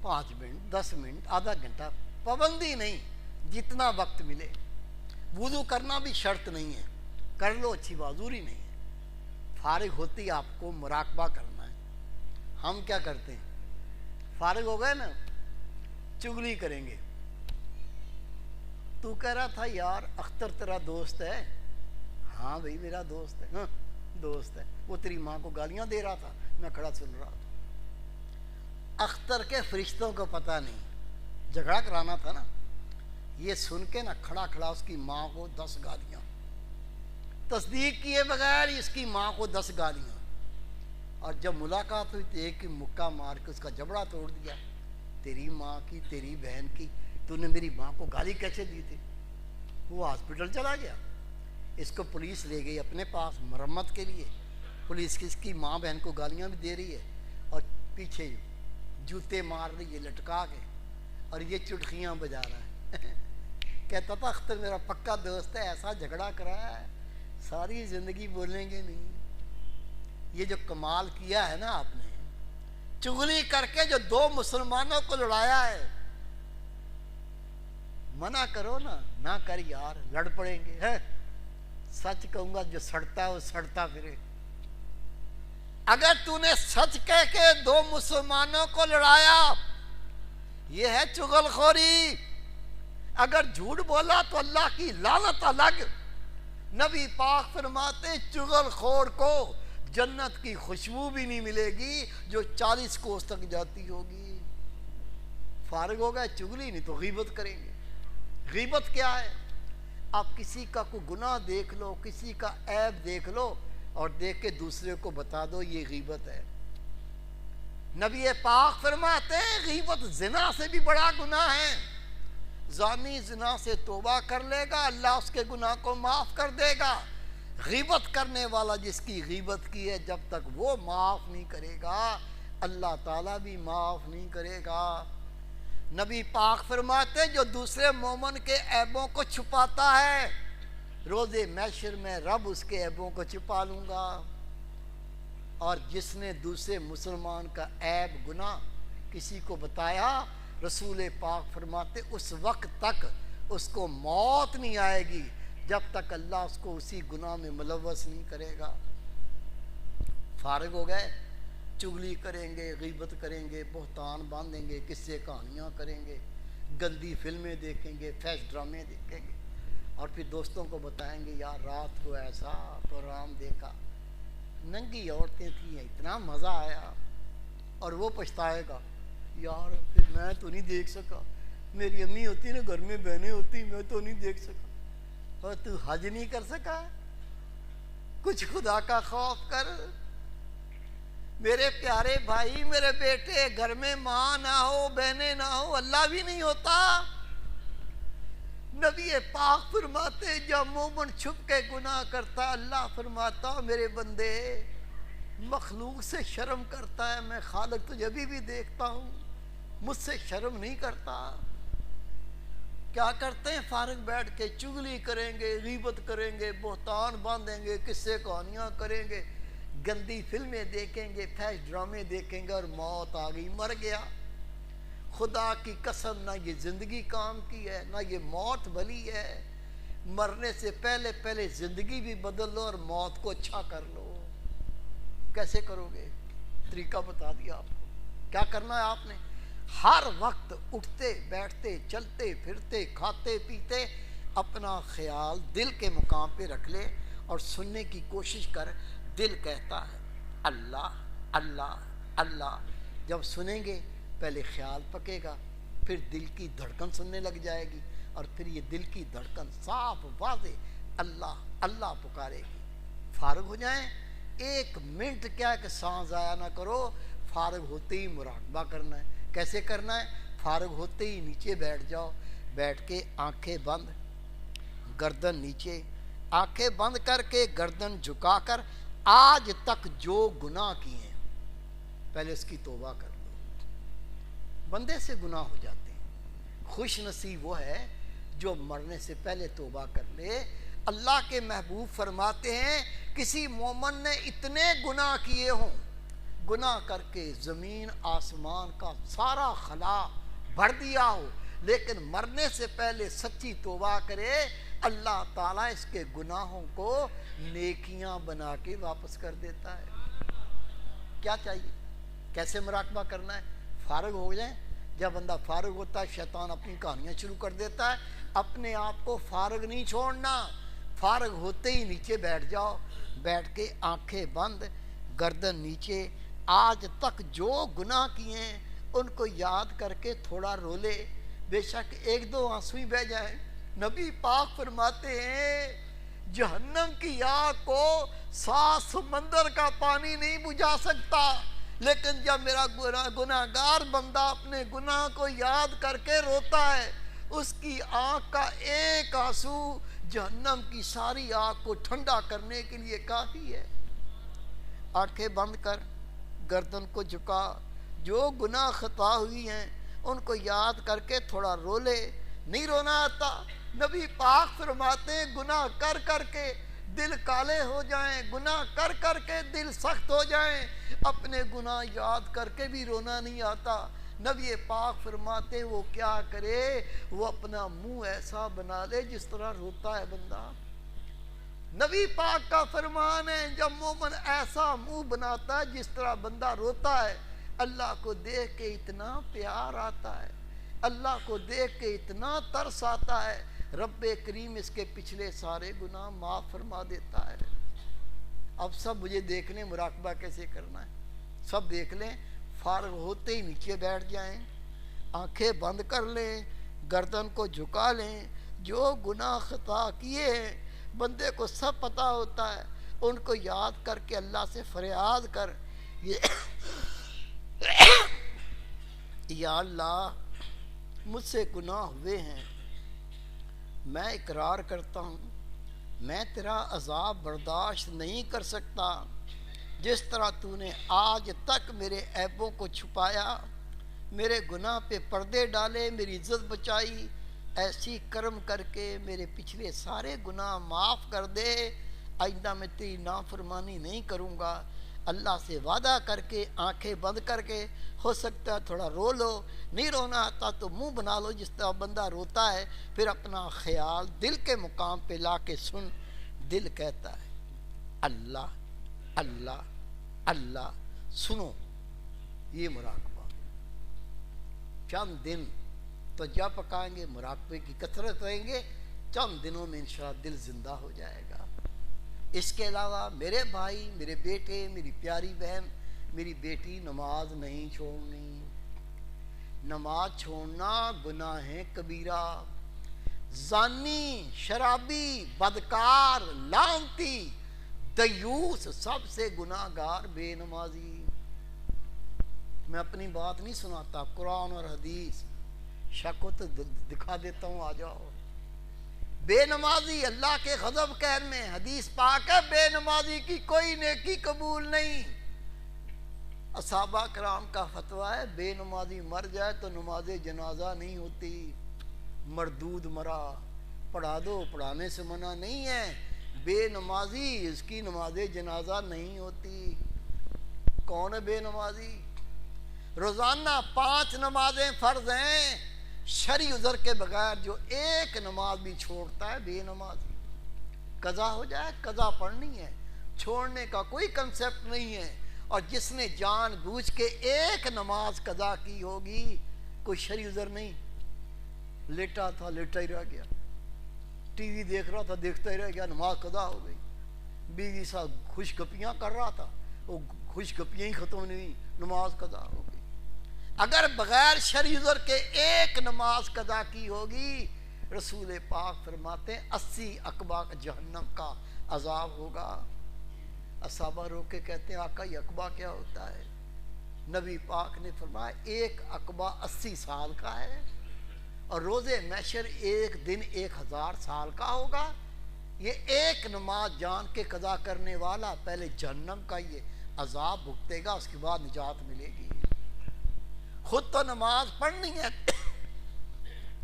5 منٹ 10 منٹ آدھا گھنٹہ، پابندی نہیں، جتنا وقت ملے۔ وضو کرنا بھی شرط نہیں ہے، کر لو اچھی بات، ضروری نہیں ہے۔ فارغ ہوتی آپ کو مراقبہ کرنا ہے۔ ہم کیا کرتے ہیں؟ فارغ ہو گئے نا، چغلی کریں گے۔ تو کہہ رہا تھا یار اختر تیرا دوست ہے؟ ہاں بھائی میرا دوست ہے، ہاں دوست ہے۔ وہ تیری ماں کو گالیاں دے رہا تھا، میں کھڑا سن رہا تھا۔ اختر کے فرشتوں کو پتہ نہیں، جھگڑا کرانا تھا نا، یہ سن کے نا کھڑا کھڑا اس کی ماں کو 10 گالیاں، تصدیق کیے بغیر اس کی ماں کو 10 گالیاں، اور جب ملاقات ہوئی تو ایک مکہ مار کے اس کا جبڑا توڑ دیا۔ تیری ماں کی، تیری بہن کی، تو نے میری ماں کو گالی کیسے دی تھی؟ وہ ہاسپٹل چلا گیا، اس کو پولیس لے گئی اپنے پاس مرمت کے لیے۔ پولیس کی اس کی ماں بہن کو گالیاں بھی دے رہی ہے اور پیچھے جوتے مار رہی ہے لٹکا کے، اور یہ چٹکیاں بجا رہا ہے۔ کہتا تھا اختر میرا پکا دوست ہے، ایسا جھگڑا کرایا ہے ساری زندگی بولیں گے نہیں۔ یہ جو کمال کیا ہے نا آپ نے، چغلی کر کے جو 2 مسلمانوں کو لڑایا ہے، منع کرو نا، نہ کر یار، لڑ پڑیں گے۔ ہے سچ کہوں گا جو سڑتا ہے وہ سڑتا پھرے۔ اگر تو نے سچ کہہ کے 2 مسلمانوں کو لڑایا، یہ ہے چغل خوری۔ اگر جھوٹ بولا تو اللہ کی لعنت الگ۔ نبی پاک فرماتے چغل خور کو جنت کی خوشبو بھی نہیں ملے گی جو 40 کوس تک جاتی ہوگی۔ فارغ ہو گئے، چغلی نہیں تو غیبت کریں گے۔ غیبت کیا ہے؟ آپ کسی کا کوئی گناہ دیکھ لو، کسی کا عیب دیکھ لو اور دیکھ کے دوسرے کو بتا دو، یہ غیبت ہے۔ نبی پاک فرماتے ہیں غیبت زنا سے بھی بڑا گناہ ہے۔ زانی زنا سے توبہ کر لے گا، اللہ اس کے گناہ کو معاف کر دے گا۔ غیبت کرنے والا جس کی غیبت کی ہے، جب تک وہ معاف نہیں کرے گا اللہ تعالیٰ بھی معاف نہیں کرے گا۔ نبی پاک فرماتے جو دوسرے مومن کے عیبوں کو چھپاتا ہے، روز محشر میں رب اس کے عیبوں کو چھپا لوں گا۔ اور جس نے دوسرے مسلمان کا عیب گناہ کسی کو بتایا، رسول پاک فرماتے اس وقت تک اس کو موت نہیں آئے گی جب تک اللہ اس کو اسی گناہ میں ملوث نہیں کرے گا۔ فارغ ہو گئے، چغلی کریں گے، غیبت کریں گے، بہتان باندھیں گے، قصے کہانیاں کریں گے، گندی فلمیں دیکھیں گے، فیش ڈرامے دیکھیں گے، اور پھر دوستوں کو بتائیں گے یار رات کو ایسا پروگرام دیکھا، ننگی عورتیں تھیں، اتنا مزہ آیا، اور وہ پچھتائے گا یار پھر میں تو نہیں دیکھ سکا، میری امی ہوتی نا گھر میں بہنیں ہوتی میں تو نہیں دیکھ سکا۔ اور تو حج نہیں کر سکا؟ کچھ خدا کا خوف کر۔ میرے پیارے بھائی، میرے بیٹے، گھر میں ماں نہ ہو، بہنیں نہ ہو، اللہ بھی نہیں ہوتا۔ نبی پاک فرماتے جب مومن چھپ کے گناہ کرتا، اللہ فرماتا میرے بندے مخلوق سے شرم کرتا ہے، میں خالق تجھے ابھی بھی دیکھتا ہوں، مجھ سے شرم نہیں کرتا۔ کیا کرتے ہیں؟ فارغ بیٹھ کے چغلی کریں گے، غیبت کریں گے، بہتان باندھیں گے، قصے کہانیاں کریں گے، گندی فلمیں دیکھیں گے، فیش ڈرامے دیکھیں گے، اور موت آ گئی، مر گیا۔ خدا کی قسم نہ یہ زندگی کام کی ہے نہ یہ موت بھلی ہے۔ مرنے سے پہلے پہلے زندگی بھی بدل لو اور موت کو اچھا کر لو۔ کیسے کرو گے؟ طریقہ بتا دیا آپ کو۔ کیا کرنا ہے آپ نے؟ ہر وقت اٹھتے بیٹھتے چلتے پھرتے کھاتے پیتے اپنا خیال دل کے مقام پہ رکھ لے اور سننے کی کوشش کر. دل کہتا ہے اللہ اللہ اللہ. جب سنیں گے پہلے خیال پکے گا، پھر دل کی دھڑکن سننے لگ جائے گی، اور پھر یہ دل کی دھڑکن صاف واضح اللہ اللہ پکارے گی. فارغ ہو جائیں، 1 منٹ کیا کہ سانس ضائع نہ کرو. فارغ ہوتے ہی مراقبہ کرنا ہے. کیسے کرنا ہے؟ فارغ ہوتے ہی نیچے بیٹھ جاؤ، بیٹھ کے آنکھیں بند، گردن نیچے، آنکھیں بند کر کے گردن جھکا کر آج تک جو گناہ کیے ہیں پہلے اس کی توبہ کر لو. بندے سے گناہ ہو جاتے ہیں، خوش نصیب وہ ہے جو مرنے سے پہلے توبہ کر لے. اللہ کے محبوب فرماتے ہیں کسی مومن نے اتنے گناہ کیے ہوں، گناہ کر کے زمین آسمان کا سارا خلا بھر دیا ہو، لیکن مرنے سے پہلے سچی توبہ کرے، اللہ تعالیٰ اس کے گناہوں کو نیکیاں بنا کے واپس کر دیتا ہے. کیا چاہیے؟ کیسے مراقبہ کرنا ہے؟ فارغ ہو جائیں. جب بندہ فارغ ہوتا ہے شیطان اپنی کہانیاں شروع کر دیتا ہے. اپنے آپ کو فارغ نہیں چھوڑنا. فارغ ہوتے ہی نیچے بیٹھ جاؤ، بیٹھ کے آنکھیں بند، گردن نیچے. آج تک جو گناہ کیے ہیں ان کو یاد کر کے تھوڑا رو لے، بے شک 1-2 آنسو ہی بہہ جائیں. نبی پاک فرماتے ہیں جہنم کی آگ کو 7 سمندر کا پانی نہیں بجھا سکتا، لیکن جب میرا گناہگار بندہ اپنے گناہ کو یاد کر کے روتا ہے، اس کی آنکھ کا ایک آنسو جہنم کی ساری آگ کو ٹھنڈا کرنے کے لیے کافی ہے. آنکھیں بند کر، گردن کو جھکا، جو گناہ خطا ہوئی ہیں ان کو یاد کر کے تھوڑا رو لے. نہیں رونا آتا؟ نبی پاک فرماتے ہیں گناہ کر کر کے دل کالے ہو جائیں، گناہ کر کر کے دل سخت ہو جائیں، اپنے گناہ یاد کر کے بھی رونا نہیں آتا. نبی پاک فرماتے وہ کیا کرے؟ وہ اپنا منہ ایسا بنا لے جس طرح روتا ہے بندہ. نبی پاک کا فرمان ہے جب مومن ایسا منہ بناتا ہے جس طرح بندہ روتا ہے، اللہ کو دیکھ کے اتنا پیار آتا ہے، اللہ کو دیکھ کے اتنا ترس آتا ہے، رب کریم اس کے پچھلے سارے گناہ معاف فرما دیتا ہے. اب سب مجھے دیکھ لیں مراقبہ کیسے کرنا ہے، سب دیکھ لیں. فارغ ہوتے ہی نیچے بیٹھ جائیں، آنکھیں بند کر لیں، گردن کو جھکا لیں. جو گناہ خطا کیے ہیں بندے کو سب پتہ ہوتا ہے، ان کو یاد کر کے اللہ سے فریاد کر، یا اللہ مجھ سے گناہ ہوئے ہیں، میں اقرار کرتا ہوں میں تیرا عذاب برداشت نہیں کر سکتا. جس طرح تو نے آج تک میرے عیبوں کو چھپایا، میرے گناہ پہ پردے ڈالے، میری عزت بچائی، ایسی کرم کر کے میرے پچھلے سارے گناہ معاف کر دے. آئندہ میں تیری نافرمانی نہیں کروں گا. اللہ سے وعدہ کر کے آنکھیں بند کر کے، ہو سکتا ہے تھوڑا رو لو، نہیں رونا آتا تو منہ بنا لو جس طرح بندہ روتا ہے، پھر اپنا خیال دل کے مقام پہ لا کے سن. دل کہتا ہے اللہ اللہ اللہ. سنو یہ مراقبہ چند دن تو جب پکائیں گے، مراقبے کی کثرت رہیں گے، چند دنوں میں انشاءاللہ دل زندہ ہو جائے گا. اس کے علاوہ میرے بھائی، میرے بیٹے، میری پیاری بہن، میری بیٹی، نماز نہیں چھوڑنی. نماز چھوڑنا گناہ ہے کبیرہ. زانی، شرابی، بدکار، لعنتی، دیوس، سب سے گناہ گار بے نمازی. میں اپنی بات نہیں سناتا، قرآن اور حدیث شک ہو تو دکھا دیتا ہوں، آ جاؤ. بے نمازی اللہ کے غضب قہر میں، حدیث پاک ہے بے نمازی کی کوئی نیکی قبول نہیں. صحابہ کرام کا فتویٰ ہے بے نمازی مر جائے تو نماز جنازہ نہیں ہوتی. مردود مرا، پڑھا دو، پڑھانے سے منع نہیں ہے. بے نمازی اس کی نماز جنازہ نہیں ہوتی. کون ہے بے نمازی؟ روزانہ 5 نمازیں فرض ہیں، شرعی عذر کے بغیر جو ایک نماز بھی چھوڑتا ہے بے نمازی. قضا ہو جائے، قضا پڑھنی ہے، چھوڑنے کا کوئی کنسپٹ نہیں ہے. اور جس نے جان بوجھ کے ایک نماز قضا کی ہوگی، کوئی شرعی عذر نہیں، لیٹا تھا لیٹا ہی رہ گیا. ٹی وی دیکھ رہا تھا، دیکھتا ہی رہ گیا، نماز قضا ہو گئی۔ بیوی صاحب خوش گپیاں کر رہا تھا، وہ خوش گپیاں ہی ختم نہیں ہوئی، نماز قضا ہو گئی۔ اگر بغیر شرعی عذر کے ایک نماز قضا کی ہوگی، رسول پاک فرماتے ہیں 80 عقبہ جہنم کا عذاب ہوگا۔ صحابہ رو کے کہتے ہیں آقا یہ عقبہ کیا ہوتا ہے؟ نبی پاک نے فرمایا ایک عقبہ 80 سال کا ہے، اور روز محشر ایک دن 1000 سال کا ہوگا۔ یہ ایک نماز جان کے قضا کرنے والا پہلے جہنم کا یہ عذاب بھگتے گا، اس کے بعد نجات ملے گی۔ خود تو نماز پڑھنی ہے،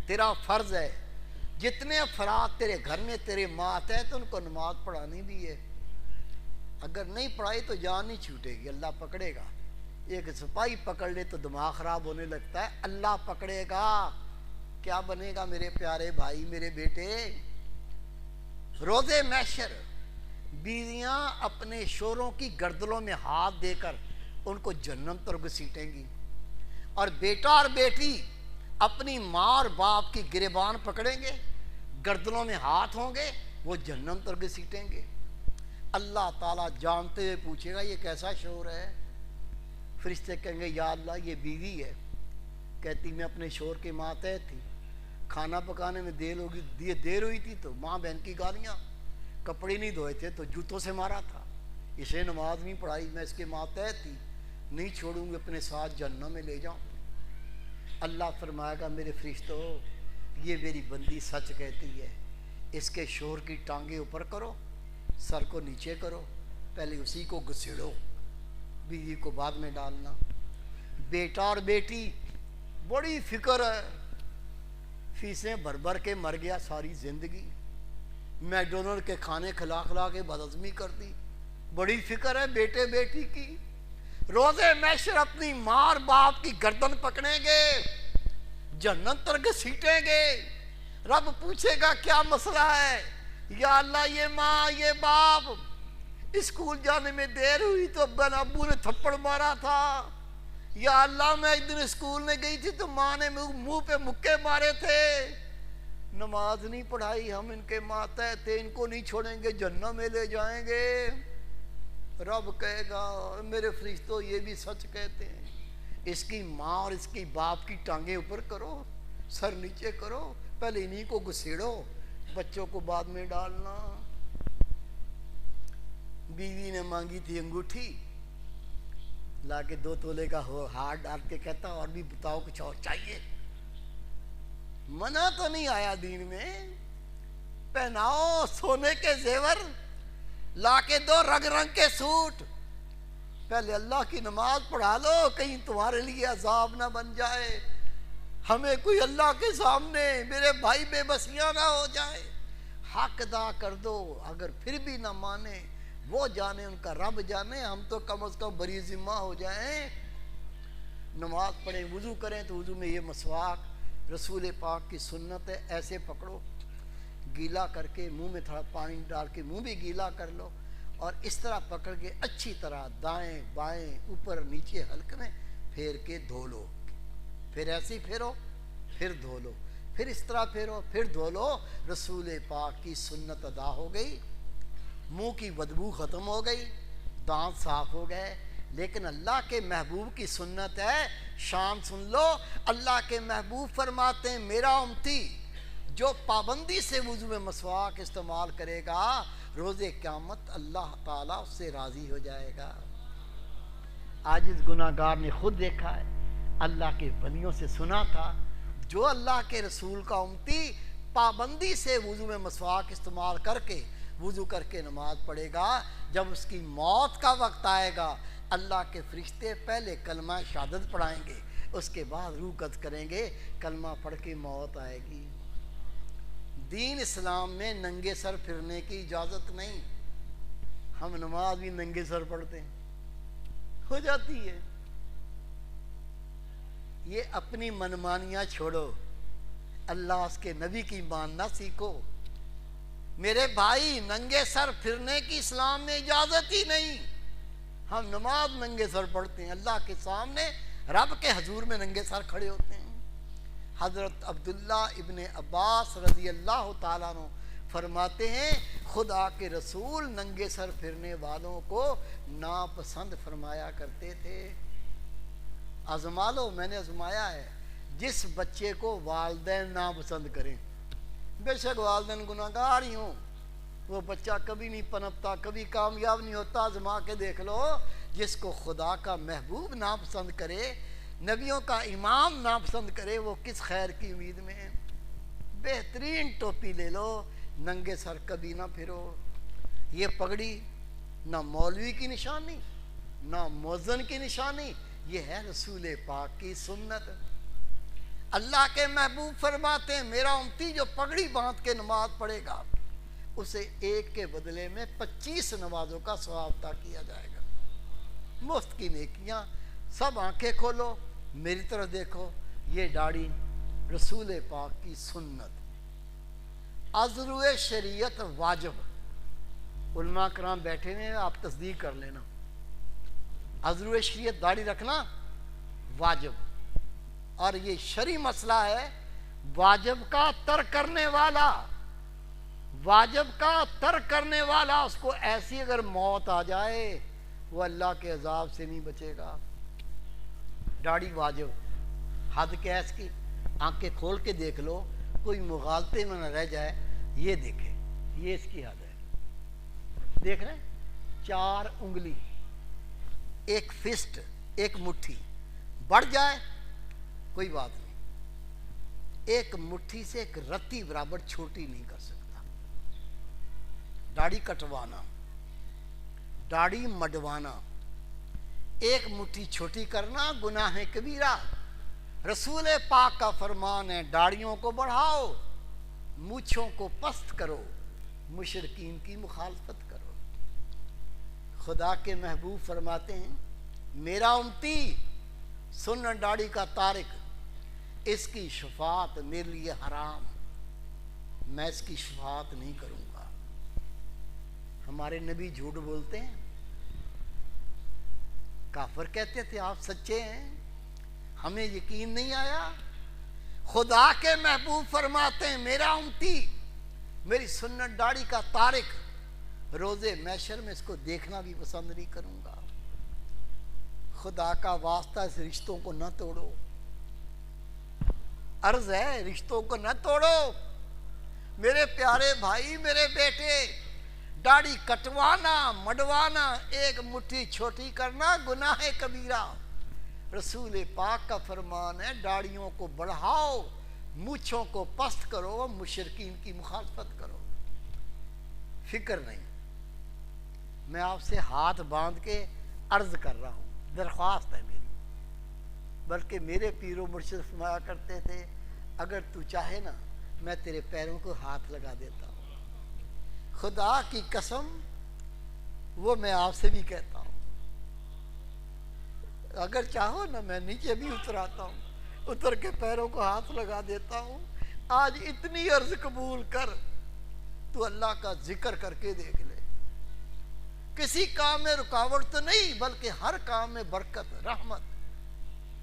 تیرا فرض ہے۔ جتنے افراد تیرے گھر میں تیرے ماتحت ان کو نماز پڑھانی بھی ہے۔ اگر نہیں پڑھائی تو جان نہیں چھوٹے گی، اللہ پکڑے گا۔ ایک سپاہی پکڑ لے تو دماغ خراب ہونے لگتا ہے، اللہ پکڑے گا، کیا بنے گا میرے پیارے بھائی، میرے بیٹے؟ روز محشر بیویاں اپنے شوہروں کی گردنوں میں ہاتھ دے کر ان کو جہنم پر گھسیٹیں گی، اور بیٹا اور بیٹی اپنی ماں اور باپ کی گریبان پکڑیں گے، گردنوں میں ہاتھ ہوں گے، وہ جہنم پر گھسیٹیں گے۔ اللہ تعالیٰ جانتے ہوئے پوچھے گا یہ کیسا شوہر ہے؟ فرشتے کہیں گے یا اللہ یہ بیوی ہے۔ کہتی میں اپنے شوہر کے ماتحت تھی، کھانا پکانے میں دیر ہوئی تھی تو ماں بہن کی گالیاں، کپڑے نہیں دھوئے تھے تو جوتوں سے مارا تھا، اسے نماز نہیں پڑھائی، میں اس کے ماتحت تھی، نہیں چھوڑوں گی، اپنے ساتھ جہنم میں لے جاؤں۔ اللہ فرمائے گا میرے فرشتوں یہ میری بندی سچ کہتی ہے، اس کے شوہر کی ٹانگیں اوپر کرو، سر کو نیچے کرو، پہلے اسی کو گھسیڑو، بیوی کو بعد میں ڈالنا۔ بیٹا اور بیٹی بڑی فکر ہے، فیسیں بھر بھر کے مر گیا ساری زندگی، میکڈونلڈ کے کھانے کھلا کھلا کے بدہضمی کر دی، بڑی فکر ہے بیٹے بیٹی کی۔ روز محشر اپنی ماں اور باپ کی گردن پکڑیں گے، جہنم پر گھسیٹیں گے۔ رب پوچھے گا کیا مسئلہ ہے؟ یا اللہ یہ ماں یہ باپ اسکول جانے میں دیر ہوئی تو ابو نے تھپڑ مارا تھا، یا اللہ میں ایک دن اسکول میں گئی تھی تو ماں نے منہ پہ مکے مارے تھے، نماز نہیں پڑھائی، ہم ان کے ماتحت تھے، ان کو نہیں چھوڑیں گے، جہنم میں لے جائیں گے۔ رب کہے گا میرے فرشتوں یہ بھی سچ کہتے ہیں، اس کی ماں اور اس کی باپ کی ٹانگیں اوپر کرو، سر نیچے کرو، پہلے انہی کو گھسیڑو، بچوں کو بعد میں ڈالنا۔ بیوی نے مانگی تھی انگوٹھی، لا کے 2 تولے کا ہار ڈال کے کہتا اور بھی بتاؤ کچھ اور چاہیے؟ منع تو نہیں آیا دین میں، پہناؤ سونے کے زیور، لا کے 2 رنگ رنگ کے سوٹ، پہلے اللہ کی نماز پڑھا لو، کہیں تمہارے لیے عذاب نہ بن جائے، ہمیں کوئی اللہ کے سامنے میرے بھائی بے بسیاں نہ ہو جائے۔ حق ادا کر دو، اگر پھر بھی نہ مانے وہ جانے، ان کا رب جانے، ہم تو کم از کم بری ذمہ ہو جائیں۔ نماز پڑھیں، وضو کریں تو وضو میں یہ مسواک رسول پاک کی سنت ہے، ایسے پکڑو، گیلا کر کے منہ میں تھوڑا پانی ڈال کے منہ بھی گیلا کر لو، اور اس طرح پکڑ کے اچھی طرح دائیں بائیں اوپر نیچے حلق میں پھیر کے دھو لو، پھر ایسے ہی پھیرو، پھر دھو لو، پھر اس طرح پھیرو، پھر دھو لو۔ رسول پاک کی سنت ادا ہو گئی، منہ کی بدبو ختم ہو گئی، دانت صاف ہو گئے۔ لیکن اللہ کے محبوب کی سنت ہے، شان سن لو، اللہ کے محبوب فرماتے ہیں میرا امتی جو پابندی سے وضو میں مسواک استعمال کرے گا، روز قیامت اللہ تعالیٰ اس سے راضی ہو جائے گا۔ عاجز گناہگار نے خود دیکھا ہے، اللہ کے بندیوں سے سنا تھا، جو اللہ کے رسول کا امتی پابندی سے وضو میں مسواک استعمال کر کے وضو کر کے نماز پڑھے گا، جب اس کی موت کا وقت آئے گا اللہ کے فرشتے پہلے کلمہ شہادت پڑھائیں گے، اس کے بعد روح قبض کریں گے، کلمہ پڑھ کے موت آئے گی۔ دین اسلام میں ننگے سر پھرنے کی اجازت نہیں، ہم نماز بھی ننگے سر پڑھتے ہیں، ہو جاتی ہے۔ یہ اپنی منمانیاں چھوڑو، اللہ اس کے نبی کی ماننا سیکھو۔ میرے بھائی ننگے سر پھرنے کی اسلام میں اجازت ہی نہیں، ہم نماز ننگے سر پڑھتے ہیں، اللہ کے سامنے رب کے حضور میں ننگے سر کھڑے ہوتے ہیں۔ حضرت عبداللہ ابن عباس رضی اللہ تعالیٰ عنہ فرماتے ہیں خدا کے رسول ننگے سر پھرنے والوں کو ناپسند فرمایا کرتے تھے۔ آزما لو، میں نے آزمایا ہے۔ جس بچے کو والدین ناپسند کریں، بے شک والدین گناہگار ہی ہوں، وہ بچہ کبھی نہیں پنپتا، کبھی کامیاب نہیں ہوتا۔ آزما کے دیکھ لو، جس کو خدا کا محبوب ناپسند کرے، نبیوں کا امام ناپسند کرے، وہ کس خیر کی امید میں ہے؟ بہترین ٹوپی لے لو، ننگے سر کبھی نہ پھرو۔ یہ پگڑی نہ مولوی کی نشانی، نہ مؤذن کی نشانی، یہ ہے رسول پاک کی سنت۔ اللہ کے محبوب فرماتے ہیں میرا امتی جو پگڑی باندھ کے نماز پڑھے گا، اسے ایک کے بدلے میں 25 نمازوں کا ثواب عطا کیا جائے گا۔ مفت کی نیکیاں۔ سب آنکھیں کھولو، میری طرف دیکھو، یہ داڑھی رسول پاک کی سنت۔ عذرو شریعت واجب۔ علماء کرام بیٹھے ہیں، آپ تصدیق کر لینا۔ عذرو شریعت داڑھی رکھنا واجب، اور یہ شرعی مسئلہ ہے۔ واجب کا ترک کرنے والا، واجب کا ترک کرنے والا، اس کو ایسی اگر موت آ جائے وہ اللہ کے عذاب سے نہیں بچے گا۔ داڑھی واجب، حد کیا ہے اس کی؟ آنکھیں کھول کے دیکھ لو، کوئی مغالطے میں نہ رہ جائے۔ یہ دیکھیں، یہ اس کی حد ہے۔ دیکھ رہے ہیں؟ 4 انگلی، ایک فسٹ، ایک مٹھی، بڑھ جائے کوئی بات نہیں، ایک مٹھی سے ایک رتی برابر چھوٹی نہیں کر سکتا۔ داڑھی کٹوانا، داڑھی مڈوانا، ایک مٹھی چھوٹی کرنا گناہ کبیرہ۔ رسول پاک کا فرمان ہے داڑھیوں کو بڑھاؤ، مونچھوں کو پست کرو، مشرکین کی مخالفت کرو۔ خدا کے محبوب فرماتے ہیں میرا امتی سنن داڑھی کا تارک، اس کی شفاعت میرے لیے حرام، میں اس کی شفاعت نہیں کروں گا۔ ہمارے نبی جھوٹ بولتے ہیں؟ کافر کہتے تھے آپ سچے ہیں، ہمیں یقین نہیں آیا؟ خدا کے محبوب فرماتے ہیں میرا امتی میری سنت داڑھی کا تارک، روزے محشر میں اس کو دیکھنا بھی پسند نہیں کروں گا۔ خدا کا واسطہ اس رشتوں کو نہ توڑو، عرض ہے رشتوں کو نہ توڑو۔ میرے پیارے بھائی، میرے بیٹے، داڑھی کٹوانا، مڈوانا، ایک مٹھی چھوٹی کرنا گناہ کبیرہ۔ رسول پاک کا فرمان ہے داڑھیوں کو بڑھاؤ، مونچھوں کو پست کرو، مشرکین کی مخالفت کرو۔ فکر نہیں، میں آپ سے ہاتھ باندھ کے عرض کر رہا ہوں، درخواست ہے میری۔ بلکہ میرے پیر و مرشد فرمایا کرتے تھے اگر تو چاہے نا میں تیرے پیروں کو ہاتھ لگا دیتا ہوں۔ خدا کی قسم وہ میں آپ سے بھی کہتا ہوں، اگر چاہو نا میں نیچے بھی اتر آتا ہوں، اتر کے پیروں کو ہاتھ لگا دیتا ہوں۔ آج اتنی عرض قبول کر، تو اللہ کا ذکر کر کے دیکھ لے، کسی کام میں رکاوٹ تو نہیں، بلکہ ہر کام میں برکت، رحمت۔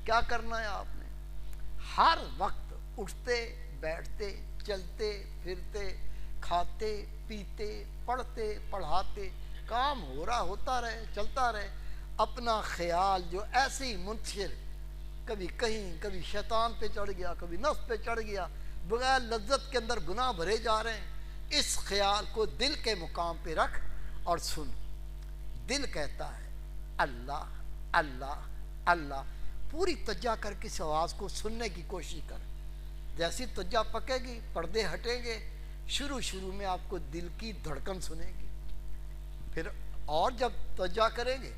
کیا کرنا ہے آپ نے؟ ہر وقت اٹھتے بیٹھتے چلتے پھرتے کھاتے پیتے پڑھتے پڑھاتے کام ہو رہا ہوتا رہے، چلتا رہے۔ اپنا خیال جو ایسے ہی منتشر، کبھی کہیں، کبھی شیطان پہ چڑھ گیا، کبھی نفس پہ چڑھ گیا، بغیر لذت کے اندر گناہ بھرے جا رہے ہیں۔ اس خیال کو دل کے مقام پہ رکھ اور سن۔ دل کہتا ہے اللہ اللہ اللہ، پوری تجا کر کے اس آواز کو سننے کی کوشش کر۔ جیسی تجا پکے گی پردے ہٹیں گے، شروع میں آپ کو دل کی دھڑکن سنے گی، پھر اور جب تجا کریں گے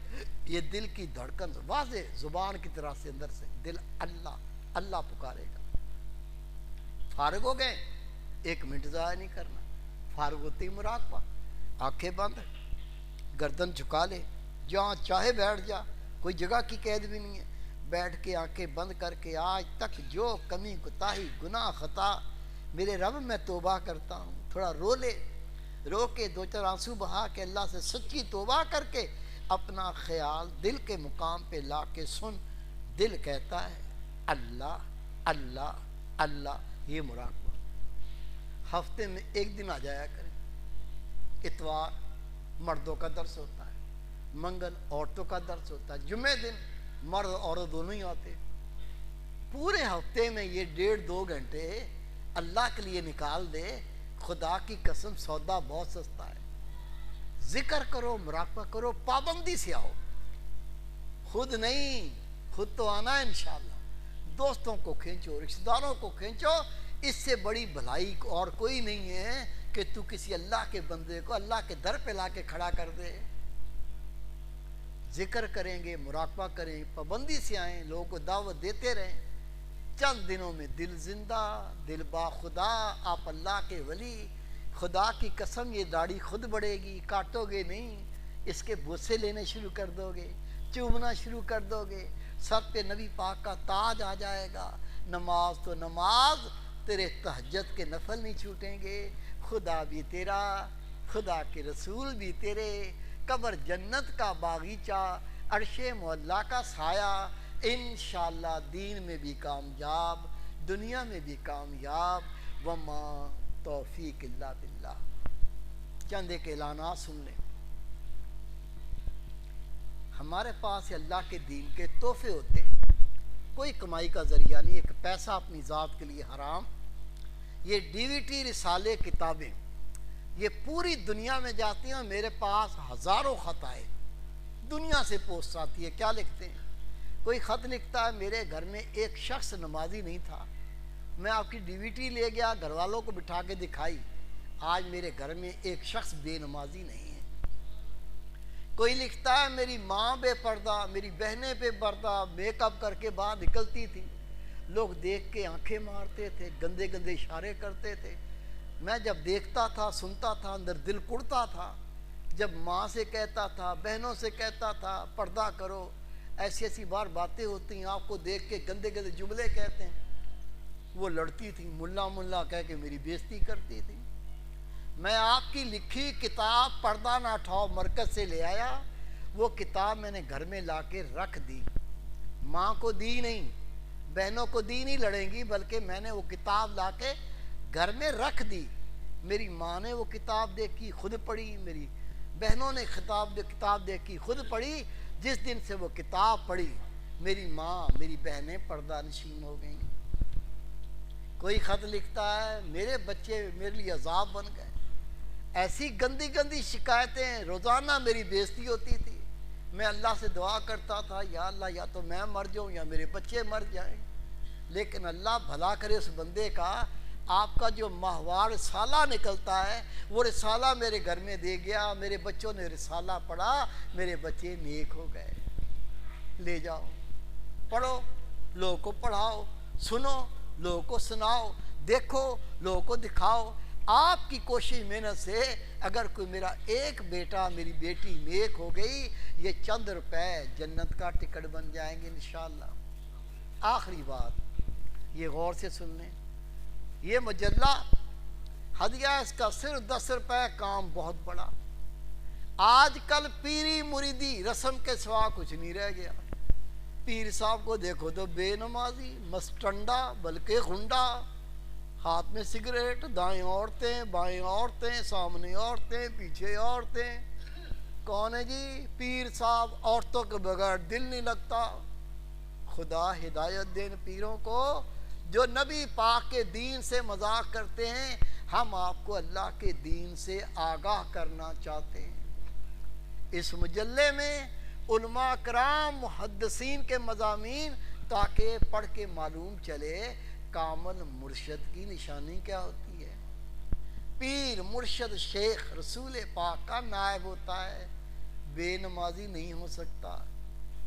یہ دل کی دھڑکن واضح زبان کی طرح سے اندر سے دل اللہ اللہ پکارے گا۔ فارغ ہو گئے، 1 منٹ ضائع نہیں کرنا، فارغ ہوتے ہی مراقبہ، آنکھیں بند، گردن جھکا لے، جہاں چاہے بیٹھ جا، کوئی جگہ کی قید بھی نہیں ہے۔ بیٹھ کے آنکھیں بند کر کے آج تک جو کمی کوتاہی گناہ خطا میرے رب میں توبہ کرتا ہوں، تھوڑا رو لے، رو کے 2-4 آنسو بہا کے اللہ سے سچی توبہ کر کے اپنا خیال دل کے مقام پہ لا کے سن۔ دل کہتا ہے اللہ اللہ اللہ، یہ مراقبہ ہفتے میں 1 دن آ جایا کرے۔ اتوار مردوں کا درس ہوتا ہے، منگل عورتوں کا درس ہوتا ہے، جمعے دن مرد عورت دونوں ہی آتے۔ پورے ہفتے میں یہ 1.5-2 گھنٹے اللہ کے لیے نکال دے، خدا کی قسم سودا بہت سستا ہے۔ ذکر کرو، مراقبہ کرو، پابندی سے آؤ، خود نہیں، خود تو آنا ہے انشاءاللہ۔ دوستوں کو کھینچو، رشتہ داروں کو کھینچو، اس سے بڑی بھلائی اور کوئی نہیں ہے کہ تو کسی اللہ کے بندے کو اللہ کے در پہ لا کے کھڑا کر دے۔ ذکر کریں گے، مراقبہ کریں، پابندی سے آئیں، لوگوں کو دعوت دیتے رہیں، چند دنوں میں دل زندہ، دل با خدا، آپ اللہ کے ولی۔ خدا کی قسم یہ داڑھی خود بڑھے گی، کاٹو گے نہیں، اس کے بوسے لینے شروع کر دو گے، چومنا شروع کر دو گے، سر پہ نبی پاک کا تاج آ جائے گا۔ نماز تو نماز، تیرے تہجد کے نفل نہیں چھوٹیں گے، خدا بھی تیرا، خدا کے رسول بھی تیرے، قبر جنت کا باغیچہ، عرش معلیٰ کا سایہ، انشاءاللہ دین میں بھی کامیاب، دنیا میں بھی کامیاب۔ وما توفیق الا باللہ۔ چند ایک اعلانات سن لیں۔ ہمارے پاس اللہ کے دین کے تحفے ہوتے ہیں، کوئی کمائی کا ذریعہ نہیں، ایک پیسہ اپنی ذات کے لیے حرام۔ یہ DVT رسالے کتابیں یہ پوری دنیا میں جاتی ہیں، میرے پاس ہزاروں خط آئے، دنیا سے پوسٹ آتی ہے۔ کیا لکھتے ہیں؟ کوئی خط لکھتا ہے میرے گھر میں ایک شخص نمازی نہیں تھا، میں آپ کی DVT لے گیا، گھر والوں کو بٹھا کے دکھائی، آج میرے گھر میں ایک شخص بے نمازی نہیں ہے۔ کوئی لکھتا ہے میری ماں بے پردہ، میری بہنیں بے پردہ، میک اپ کر کے باہر نکلتی تھی، لوگ دیکھ کے آنکھیں مارتے تھے، گندے گندے اشارے کرتے تھے، میں جب دیکھتا تھا، سنتا تھا، اندر دل کڑتا تھا۔ جب ماں سے کہتا تھا، بہنوں سے کہتا تھا پردہ کرو، ایسی ایسی بار باتیں ہوتی ہیں، آپ کو دیکھ کے گندے گندے جملے کہتے ہیں، وہ لڑتی تھی، ملا ملا کہہ کے میری بےزتی کرتی تھی۔ میں آپ کی لکھی کتاب پردہ نہ اٹھاؤ مرکز سے لے آیا، وہ کتاب میں نے گھر میں لا کے رکھ دی، ماں کو دی نہیں، بہنوں کو دی نہیں لڑیں گی، بلکہ میں نے وہ کتاب لا کے گھر میں رکھ دی۔ میری ماں نے وہ کتاب دیکھی، خود پڑھی، میری بہنوں نے کتاب دیکھی، خود پڑھی۔ جس دن سے وہ کتاب پڑھی، میری ماں، میری بہنیں پردہ نشین ہو گئیں۔ کوئی خط لکھتا ہے میرے بچے میرے لیے عذاب بن گئے، ایسی گندی گندی شکایتیں، روزانہ میری بےزتی ہوتی تھی۔ میں اللہ سے دعا کرتا تھا، یا اللہ یا تو میں مر جاؤں یا میرے بچے مر جائیں، لیکن اللہ بھلا کرے اس بندے کا، آپ کا جو ماہوار رسالہ نکلتا ہے وہ رسالہ میرے گھر میں دے گیا، میرے بچوں نے رسالہ پڑھا، میرے بچے نیک ہو گئے۔ لے جاؤ، پڑھو، لوگوں کو پڑھاؤ، سنو، لوگوں کو سناؤ، دیکھو، لوگوں کو دکھاؤ۔ آپ کی کوشش محنت سے اگر کوئی میرا ایک بیٹا میری بیٹی نیک ہو گئی، یہ چند روپے جنت کا ٹکٹ بن جائیں گے انشاءاللہ۔ آخری بات یہ غور سے سن لیں، یہ مجلہ ہدیہ اس کا صرف 10 روپے، کام بہت بڑا۔ آج کل پیری مریدی رسم کے سوا کچھ نہیں رہ گیا۔ پیر صاحب کو دیکھو تو بے نمازی، مستنڈا بلکہ غنڈا، ہاتھ میں سگریٹ، دائیں عورتیں بائیں عورتیں، سامنے عورتیں پیچھے عورتیں۔ کون ہے جی پیر صاحب؟ عورتوں کے بغیر دل نہیں لگتا۔ خدا ہدایت دین پیروں کو جو نبی پاک کے دین سے مذاق کرتے ہیں۔ ہم آپ کو اللہ کے دین سے آگاہ کرنا چاہتے ہیں۔ اس مجلے میں علماء کرام محدثین کے مضامین، تاکہ پڑھ کے معلوم چلے کامل مرشد کی نشانی کیا ہوتی ہے۔ پیر مرشد شیخ رسول پاک کا نائب ہوتا ہے، بے نمازی نہیں ہو سکتا۔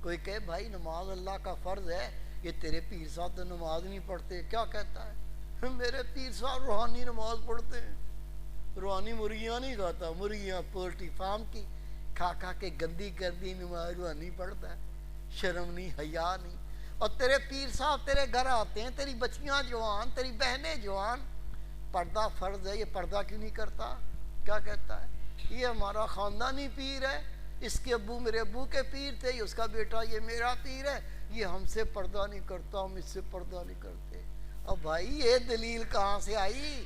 کوئی کہے بھائی نماز اللہ کا فرض ہے، یہ تیرے پیر صاحب تو نماز نہیں پڑھتے، کیا کہتا ہے؟ میرے پیر صاحب روحانی نماز پڑھتے ہیں، روحانی مرغیاں نہیں کھاتا، مرغیاں پولٹری فارم کی کھا کھا کے گندی کر دی، نماز روحانی پڑھتا ہے، شرم نہیں، حیا نہیں۔ اور تیرے پیر صاحب تیرے گھر آتے ہیں، تیری بچیاں جوان، تیری بہنیں جوان، پردہ فرض ہے، یہ پردہ کیوں نہیں کرتا؟ کیا کہتا ہے؟ یہ ہمارا خاندانی پیر ہے، اس کے ابو میرے ابو کے پیر تھے، اس کا بیٹا یہ میرا پیر ہے، یہ ہم سے پردہ نہیں کرتا، ہم اس سے پردہ نہیں کرتے۔ اور بھائی یہ دلیل کہاں سے آئی؟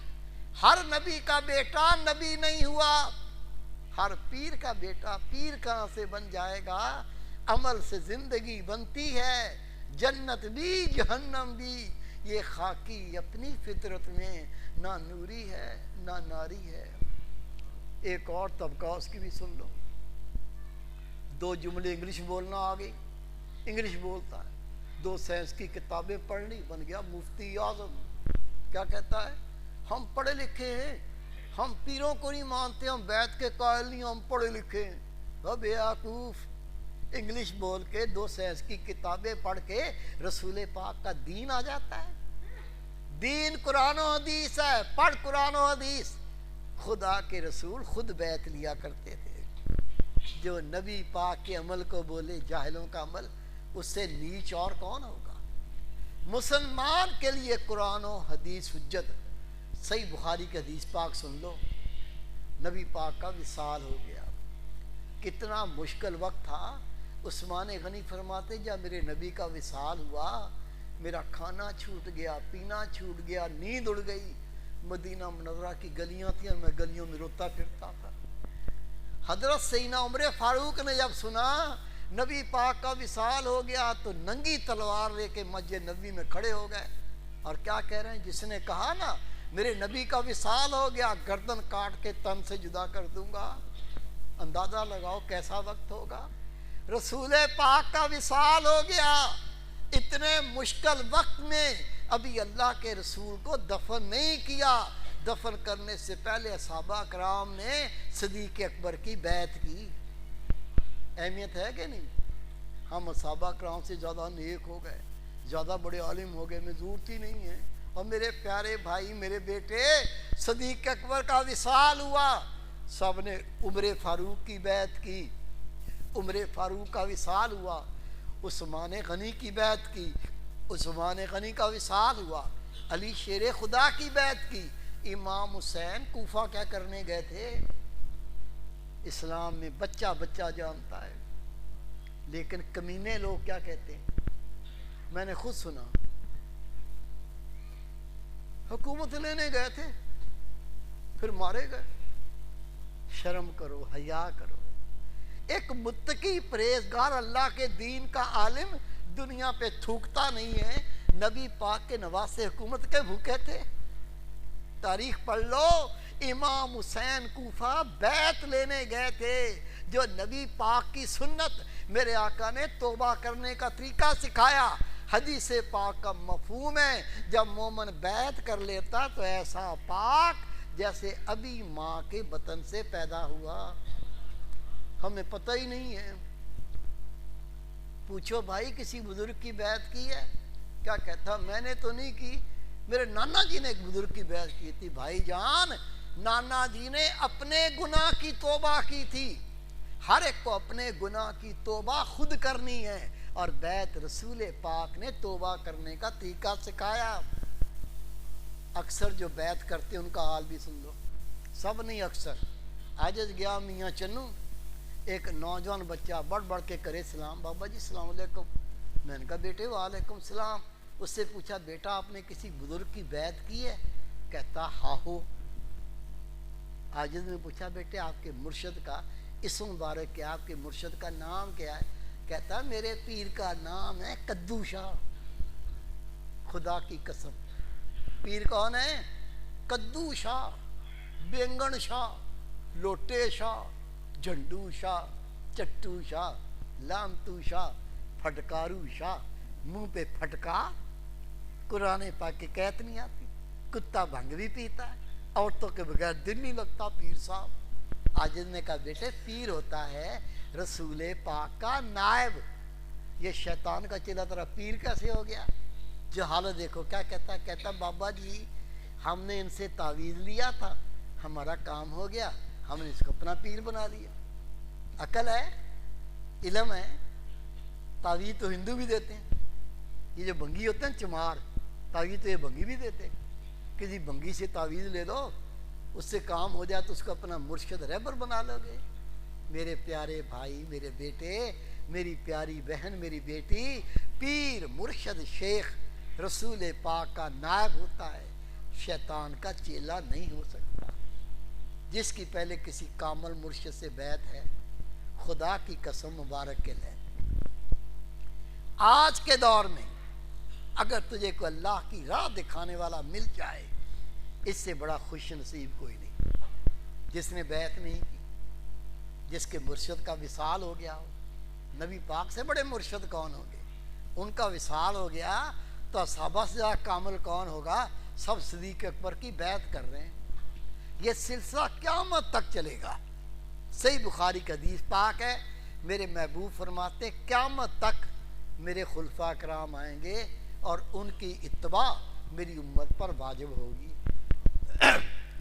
ہر نبی کا بیٹا نبی نہیں ہوا، ہر پیر کا بیٹا پیر کہاں سے بن جائے گا؟ عمل سے زندگی بنتی ہے، جنت بھی جہنم بھی، یہ خاکی اپنی فطرت میں نہ نوری ہے نہ ناری ہے۔ ایک اور طبقہ اس کی بھی سن لو، 2 جملے انگلش بولنا آ گئی، انگلش بولتا ہے، 2 سائنس کی کتابیں پڑھ لی، بن گیا مفتی اعظم۔ کیا کہتا ہے؟ ہم پڑھے لکھے ہیں، ہم پیروں کو نہیں مانتے، ہم بیت کے قائل نہیں، ہم پڑھے لکھے ہیں۔ وہ بیوقوف، انگلش بول کے 2 سائنس کی کتابیں پڑھ کے رسول پاک کا دین آ جاتا ہے؟ دین قرآن و حدیث ہے، پڑھ قرآن و حدیث۔ خدا کے رسول خود بیعت لیا کرتے تھے۔ جو نبی پاک کے عمل کو بولے جاہلوں کا عمل، اس سے نیچ اور کون ہوگا؟ مسلمان کے لیے قرآن و حدیث حجت۔ صحیح بخاری کی حدیث پاک سن لو، نبی پاک کا وصال ہو گیا، کتنا مشکل وقت تھا۔ عثمان غنی فرماتے جب میرے نبی کا وصال ہوا، میرا کھانا چھوٹ گیا، پینا چھوٹ گیا، نیند اڑ گئی۔ مدینہ منورہ کی گلیاں تھیں اور میں گلیوں میں روتا پھرتا تھا۔ حضرت سیدنا عمر فاروق نے جب سنا نبی پاک کا وصال ہو گیا تو ننگی تلوار لے کے مسجد نبوی میں کھڑے ہو گئے، اور کیا کہہ رہے ہیں؟ جس نے کہا نا میرے نبی کا وصال ہو گیا، گردن کاٹ کے تن سے جدا کر دوں گا۔ اندازہ لگاؤ کیسا وقت ہوگا۔ رسول پاک کا وصال ہو گیا، اتنے مشکل وقت میں ابھی اللہ کے رسول کو دفن نہیں کیا۔ دفن کرنے سے پہلے صحابہ کرام نے صدیق اکبر کی بیعت کی۔ اہمیت ہے کہ نہیں؟ ہم صحابہ کرام سے زیادہ نیک ہو گئے، زیادہ بڑے عالم ہو گئے، میں ضرورت ہی نہیں ہے۔ اور میرے پیارے بھائی، میرے بیٹے، صدیق اکبر کا وصال ہوا، سب نے عمر فاروق کی بیعت کی۔ عمر فاروق کا وصال ہوا، عثمان غنی کی بیعت کی۔ عثمان غنی کا وصال ہوا، علی شیر خدا کی بیعت کی۔ امام حسین کوفہ کیا کرنے گئے تھے؟ اسلام میں بچہ بچہ جانتا ہے، لیکن کمینے لوگ کیا کہتے ہیں؟ میں نے خود سنا، حکومت لینے گئے تھے پھر مارے گئے۔ شرم کرو، حیا کرو۔ ایک متقی پرہیزگار اللہ کے دین کا عالم دنیا پہ تھوکتا نہیں ہے۔ نبی پاک کے نواسے حکومت کے بھوکے تھے۔ تاریخ پڑھ لو، امام حسین کوفہ بیعت لینے گئے تھے۔ جو نبی پاک کی سنت، میرے آقا نے توبہ کرنے کا طریقہ سکھایا۔ حدیث پاک کا مفہوم ہے جب مومن بیعت کر لیتا تو ایسا پاک جیسے ابھی ماں کے بطن سے پیدا ہوا۔ ہمیں پتہ ہی نہیں ہے۔ پوچھو بھائی کسی بزرگ کی بیعت کی ہے؟ کیا کہتا میں نے تو نہیں کی، میرے نانا جی نے ایک بزرگ کی بیعت کی تھی۔ بھائی جان، نانا جی نے اپنے گناہ کی توبہ کی تھی۔ ہر ایک کو اپنے گناہ کی توبہ خود کرنی ہے، اور بیعت رسول پاک نے توبہ کرنے کا طریقہ سکھایا۔ اکثر جو بیعت کرتے ان کا حال بھی سن لو، سب نہیں اکثر۔ آج گیا میاں چنو، ایک نوجوان بچہ بڑھ بڑھ کے کرے سلام، بابا جی السلام علیکم۔ میں نے کہا بیٹے وعلیکم السلام۔ اس سے پوچھا بیٹا آپ نے کسی بزرگ کی بیعت کی ہے؟ کہتا ہاں ہو۔ عاجز نے پوچھا بیٹے آپ کے مرشد کا اسم مبارک کیا، آپ کے مرشد کا نام کیا ہے؟ کہتا میرے پیر کا نام ہے کدو شاہ۔ خدا کی قسم، پیر کون ہے؟ کدو شاہ، بینگن شاہ، لوٹے شاہ، جھنڈو شاہ، چٹو شاہ، لامتو شاہ، پھٹکارو شاہ۔ منہ پہ پھٹکا، قرآن پاک کی قید نہیں آتی، کتا بھنگ بھی پیتا ہے، عورتوں کے بغیر دل نہیں لگتا پیر صاحب۔ عاجز نے کہا بیٹے پیر ہوتا ہے رسول پاک کا نائب۔ یہ شیطان کا چیلا ترا پیر کیسے ہو گیا؟ جو حالت دیکھو کیا کہتا ہے، کہتا بابا جی ہم نے ان سے تعویذ لیا تھا، ہمارا کام ہو گیا، ہم نے اس کو اپنا پیر بنا لیا۔ عقل ہے، علم ہے۔ تعویذ تو ہندو بھی دیتے ہیں، یہ جو بنگی ہوتے ہیں چمار، تعویذ تو یہ بنگی بھی دیتے ہیں۔ کسی بنگی سے تعویذ لے لو، اس سے کام ہو جائے تو اس کو اپنا مرشد رہبر بنا لو گے۔ میرے پیارے بھائی، میرے بیٹے، میری پیاری بہن، میری بیٹی، پیر مرشد شیخ رسول پاک کا نائب ہوتا ہے، شیطان کا چیلا نہیں ہو سکتا۔ جس کی پہلے کسی کامل مرشد سے بیعت ہے، خدا کی قسم مبارک کے لے، آج کے دور میں اگر تجھے کوئی اللہ کی راہ دکھانے والا مل جائے، اس سے بڑا خوش نصیب کوئی نہیں جس نے بیعت نہیں کی، جس کے مرشد کا وصال ہو گیا ہو۔ نبی پاک سے بڑے مرشد کون ہوں گے؟ ان کا وصال ہو گیا تو صحابہ سے زیادہ کامل کون ہوگا؟ سب صدیق اکبر کی بیعت کر رہے ہیں۔ یہ سلسلہ قیامت تک چلے گا۔ صحیح بخاری کا حدیث پاک ہے، میرے محبوب فرماتے قیامت تک میرے خلفاء کرام آئیں گے اور ان کی اتباع میری امت پر واجب ہوگی۔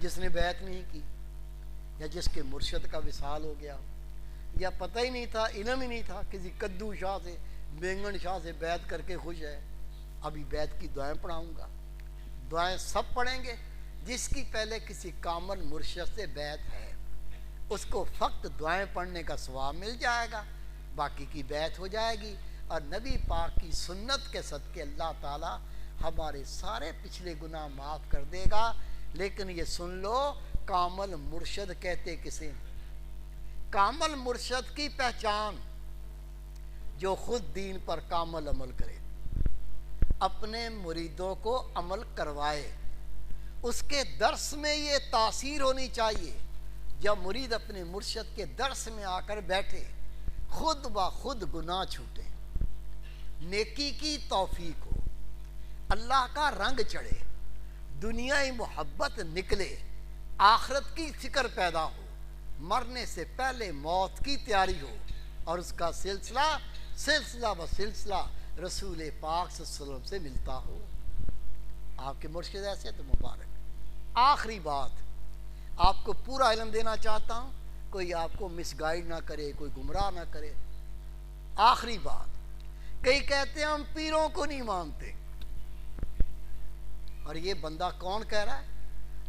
جس نے بیعت نہیں کی یا جس کے مرشد کا وصال ہو گیا یا پتہ ہی نہیں تھا، علم ہی نہیں تھا، کسی کدو شاہ سے بینگن شاہ سے بیعت کر کے خوش ہے، ابھی بیعت کی دعائیں پڑھاؤں گا۔ دعائیں سب پڑھیں گے۔ جس کی پہلے کسی کامل مرشد سے بیعت ہے اس کو فقط دعائیں پڑھنے کا ثواب مل جائے گا، باقی کی بیعت ہو جائے گی، اور نبی پاک کی سنت کے صدقے اللہ تعالی ہمارے سارے پچھلے گناہ معاف کر دے گا۔ لیکن یہ سن لو، کامل مرشد کہتے کسے؟ کامل مرشد کی پہچان جو خود دین پر کامل عمل کرے، اپنے مریدوں کو عمل کروائے، اس کے درس میں یہ تاثیر ہونی چاہیے، جب مرید اپنے مرشد کے درس میں آ کر بیٹھے خود بخود گناہ چھوٹے، نیکی کی توفیق ہو، اللہ کا رنگ چڑھے، دنیائی محبت نکلے، آخرت کی فکر پیدا ہو، مرنے سے پہلے موت کی تیاری ہو، اور اس کا سلسلہ بسلسلہ رسول پاک صلی اللہ علیہ وسلم سے ملتا ہو۔ آپ کے مرشد ایسے تو مبارک۔ آخری بات، آپ کو پورا علم دینا چاہتا ہوں، کوئی آپ کو مس گائیڈ نہ کرے، کوئی گمراہ نہ کرے۔ آخری بات، کئی کہتے ہیں ہم پیروں کو نہیں مانتے، اور یہ بندہ کون کہہ رہا ہے؟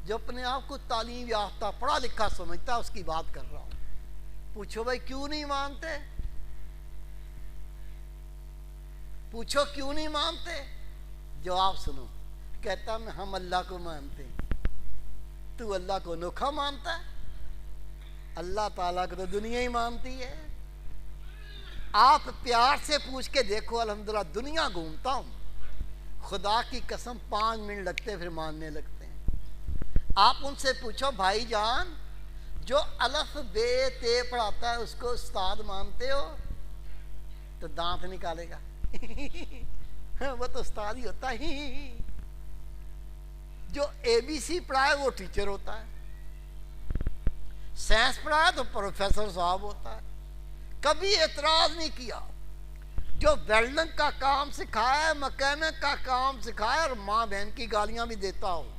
جو اپنے آپ کو تعلیم یافتہ پڑھا لکھا سمجھتا ہے، اس کی بات کر رہا ہوں۔ پوچھو بھائی کیوں نہیں مانتے؟ پوچھو کیوں نہیں مانتے؟ جواب سنو، کہتا ہے ہم اللہ کو مانتے ہیں۔ تو اللہ کو نوکھا مانتا ہے؟ اللہ تعالیٰ کو تو دنیا ہی مانتی ہے۔ آپ پیار سے پوچھ کے دیکھو، الحمدللہ دنیا گھومتا ہوں، خدا کی قسم 5 منٹ لگتے پھر ماننے لگتے ہیں۔ آپ ان سے پوچھو بھائی جان جو الف بے تے پڑھاتا ہے اس کو استاد مانتے ہو؟ تو دانت نکالے گا وہ تو استاد ہی ہوتا ہی۔ جو اے بی سی پڑھائے وہ ٹیچر ہوتا ہے، سائنس پڑھائے تو پروفیسر صاحب ہوتا ہے۔ کبھی اعتراض نہیں کیا۔ جو ویلڈنگ کا کام سکھایا، مکینک کا کام سکھایا اور ماں بہن کی گالیاں بھی دیتا ہو،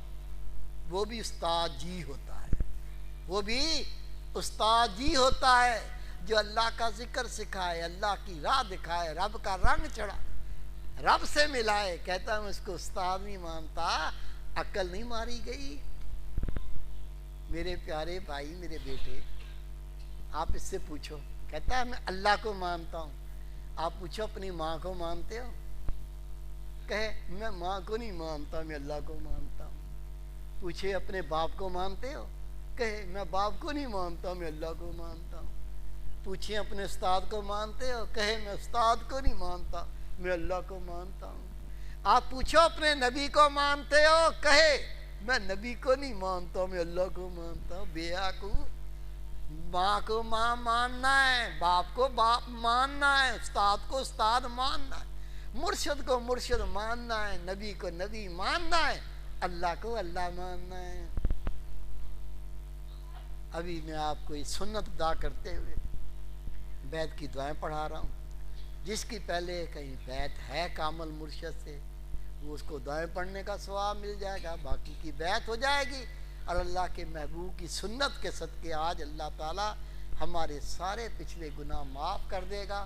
وہ بھی استاد جی ہوتا ہے، وہ بھی استاد جی ہوتا ہے۔ جو اللہ کا ذکر سکھائے، اللہ کی راہ دکھائے، رب کا رنگ چڑھا، رب سے ملائے، کہتا ہوں اس کو استاد نہیں مانتا، عقل نہیں ماری گئی۔ میرے پیارے بھائی، میرے بیٹے، آپ اس سے پوچھو، کہتا ہے میں اللہ کو مانتا ہوں۔ آپ پوچھو اپنی ماں کو مانتے ہو؟ کہے میں ماں کو نہیں مانتا، میں اللہ کو مانتا ہوں۔ پوچھے اپنے باپ کو مانتے ہو؟ کہے میں باپ کو نہیں مانتا، میں اللہ کو مانتا ہوں۔ پوچھیں اپنے استاد کو مانتے ہو؟ کہے میں استاد کو نہیں مانتا، میں اللہ کو مانتا ہوں۔ آپ پوچھو اپنے نبی کو مانتے ہو؟ کہے میں نبی کو نہیں مانتا، میں اللہ کو مانتا ہوں۔ بے وقوف، ماں کو ماں ماننا ہے، باپ کو باپ ماننا ہے، استاد کو استاد ماننا ہے، مرشد کو مرشد ماننا ہے، نبی کو نبی ماننا ہے، اللہ کو اللہ ماننا ہے۔ ابھی میں آپ کو یہ سنت ادا کرتے ہوئے بیعت کی دعائیں پڑھا رہا ہوں۔ جس کی پہلے کہیں بیعت ہے کامل مرشد سے، وہ اس کو دعائیں پڑھنے کا ثواب مل جائے گا، باقی کی بیعت ہو جائے گی، اور اللہ کے محبوب کی سنت کے صدقے آج اللہ تعالی ہمارے سارے پچھلے گناہ معاف کر دے گا۔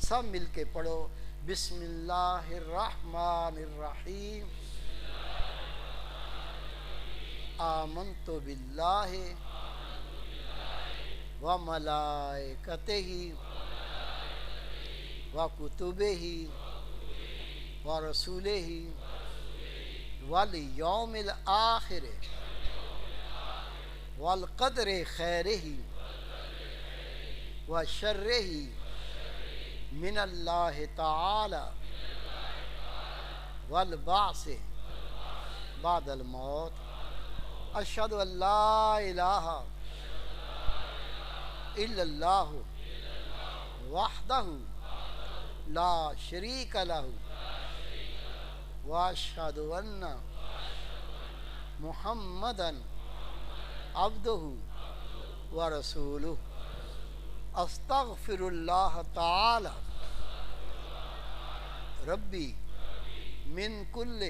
سب مل کے پڑھو، بسم اللہ الرحمن الرحیم، آمنت باللہ وملائکتہ وکتبہ ورسولہ والیوم الآخر والقدر خیرہ وشرہ من اللہ تعالی والبعث بعد الموت اشہد ان لا الہ الا اللہ وحدہ لا شریک لہ واشہد ان محمدا عبدہ ورسولہ استغفر اللہ تعالی ربی من کل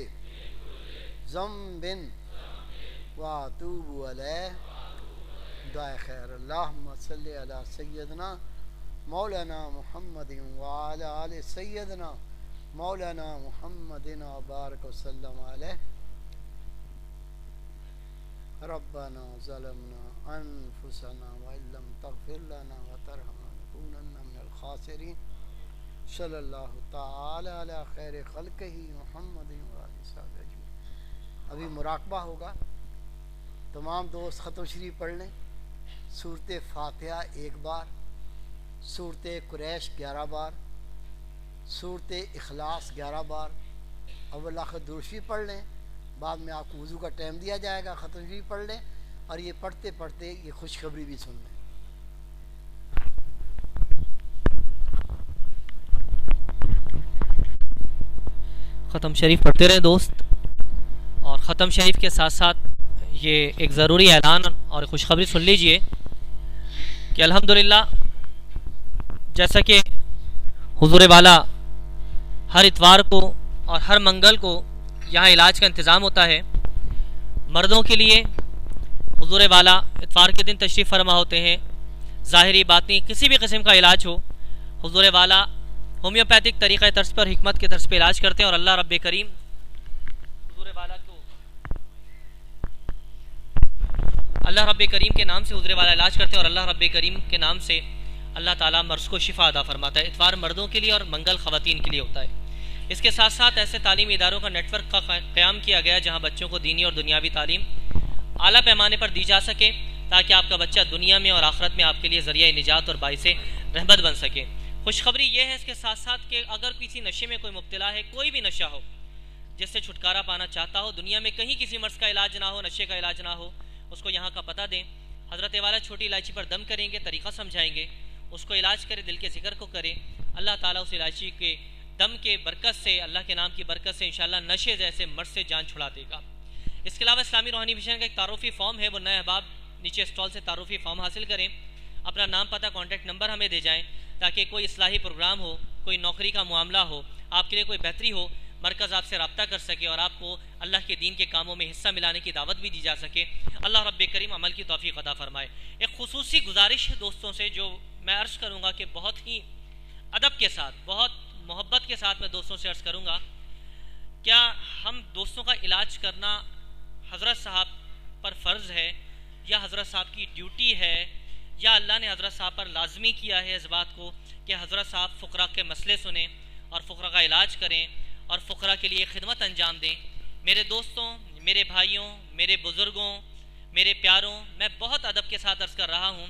ذنب واتوب علیہ. دعائے خیر. اللہم صلی علی سیدنا مولانا محمد وعلی آل سیدنا مولانا محمد وبارک وسلم علیہ. ربنا ظلمنا انفسنا وان لم تغفر لنا وترحمنا لنكونن من الخاسرین. صلی اللہ تعالی علی خیر خلقہ محمد وآلہ صحبہ اجمعین. ابھی مراقبہ ہوگا. تمام دوست ختم شریف پڑھ لیں. سورۃ فاتحہ 1 بار، سورۃ قریش 11 بار، سورۃ اخلاص 11 بار. اول آخر درود شریف پڑھ لیں. بعد میں آپ کو وضو کا ٹائم دیا جائے گا، ختم شریف پڑھ لیں اور یہ پڑھتے پڑھتے یہ خوشخبری بھی سن لیں. ختم شریف پڑھتے رہے دوست. اور ختم شریف کے ساتھ ساتھ یہ ایک ضروری اعلان اور خوشخبری سن لیجئے کہ الحمدللہ جیسا کہ حضور والا ہر اتوار کو اور ہر منگل کو یہاں علاج کا انتظام ہوتا ہے. مردوں کے لیے حضور والا اتوار کے دن تشریف فرما ہوتے ہیں. ظاہری باطنی کسی بھی قسم کا علاج ہو حضور والا ہومیوپیتھک طریقہ طرز پر حکمت کے طرز پہ علاج کرتے ہیں. اور اللہ رب کریم حضور والا کو اللہ رب کریم کے نام سے حضور والا علاج کرتے ہیں اور اللہ رب کریم کے نام سے اللہ تعالیٰ مرض کو شفا عطا فرماتا ہے. اتوار مردوں کے لیے اور منگل خواتین کے لیے ہوتا ہے. اس کے ساتھ ساتھ ایسے تعلیمی اداروں کا نیٹ ورک کا قیام کیا گیا جہاں بچوں کو دینی اور دنیاوی تعلیم اعلیٰ پیمانے پر دی جا سکے تاکہ آپ کا بچہ دنیا میں اور آخرت میں آپ کے لیے ذریعہ نجات اور باعث رحمت بن سکے. خوشخبری یہ ہے اس کے ساتھ ساتھ کہ اگر کسی نشے میں کوئی مبتلا ہے، کوئی بھی نشہ ہو جس سے چھٹکارا پانا چاہتا ہو، دنیا میں کہیں کسی مرض کا علاج نہ ہو، نشے کا علاج نہ ہو، اس کو یہاں کا پتہ دیں. حضرت والا چھوٹی الائچی پر دم کریں گے، طریقہ سمجھائیں گے، اس کو علاج کرے، دل کے ذکر کو کرے. اللہ تعالیٰ اس الائچی کے دم کے برکت سے، اللہ کے نام کی برکت سے انشاءاللہ نشے جیسے مرض سے جان چھڑا دے گا. اس کے علاوہ اسلامی روحانی مشن کا ایک تعارفی فارم ہے، وہ نئے احباب نیچے اسٹال سے تعارفی فارم حاصل کریں، اپنا نام پتہ کانٹیکٹ نمبر ہمیں دے جائیں تاکہ کوئی اصلاحی پروگرام ہو، کوئی نوکری کا معاملہ ہو، آپ کے لیے کوئی بہتری ہو، مرکز آپ سے رابطہ کر سکے اور آپ کو اللہ کے دین کے کاموں میں حصہ ملانے کی دعوت بھی دی جا سکے. اللہ رب کریم عمل کی توفیق عطا فرمائے. ایک خصوصی گزارش ہے دوستوں سے جو میں عرض کروں گا کہ بہت ہی ادب کے ساتھ، بہت محبت کے ساتھ میں دوستوں سے عرض کروں گا. کیا ہم دوستوں کا علاج کرنا حضرت صاحب پر فرض ہے یا حضرت صاحب کی ڈیوٹی ہے یا اللہ نے حضرت صاحب پر لازمی کیا ہے اس بات کو کہ حضرت صاحب فقراء کے مسئلے سنیں اور فقراء کا علاج کریں اور فقراء کے لیے خدمت انجام دیں؟ میرے دوستوں، میرے بھائیوں، میرے بزرگوں، میرے پیاروں، میں بہت ادب کے ساتھ عرض کر رہا ہوں،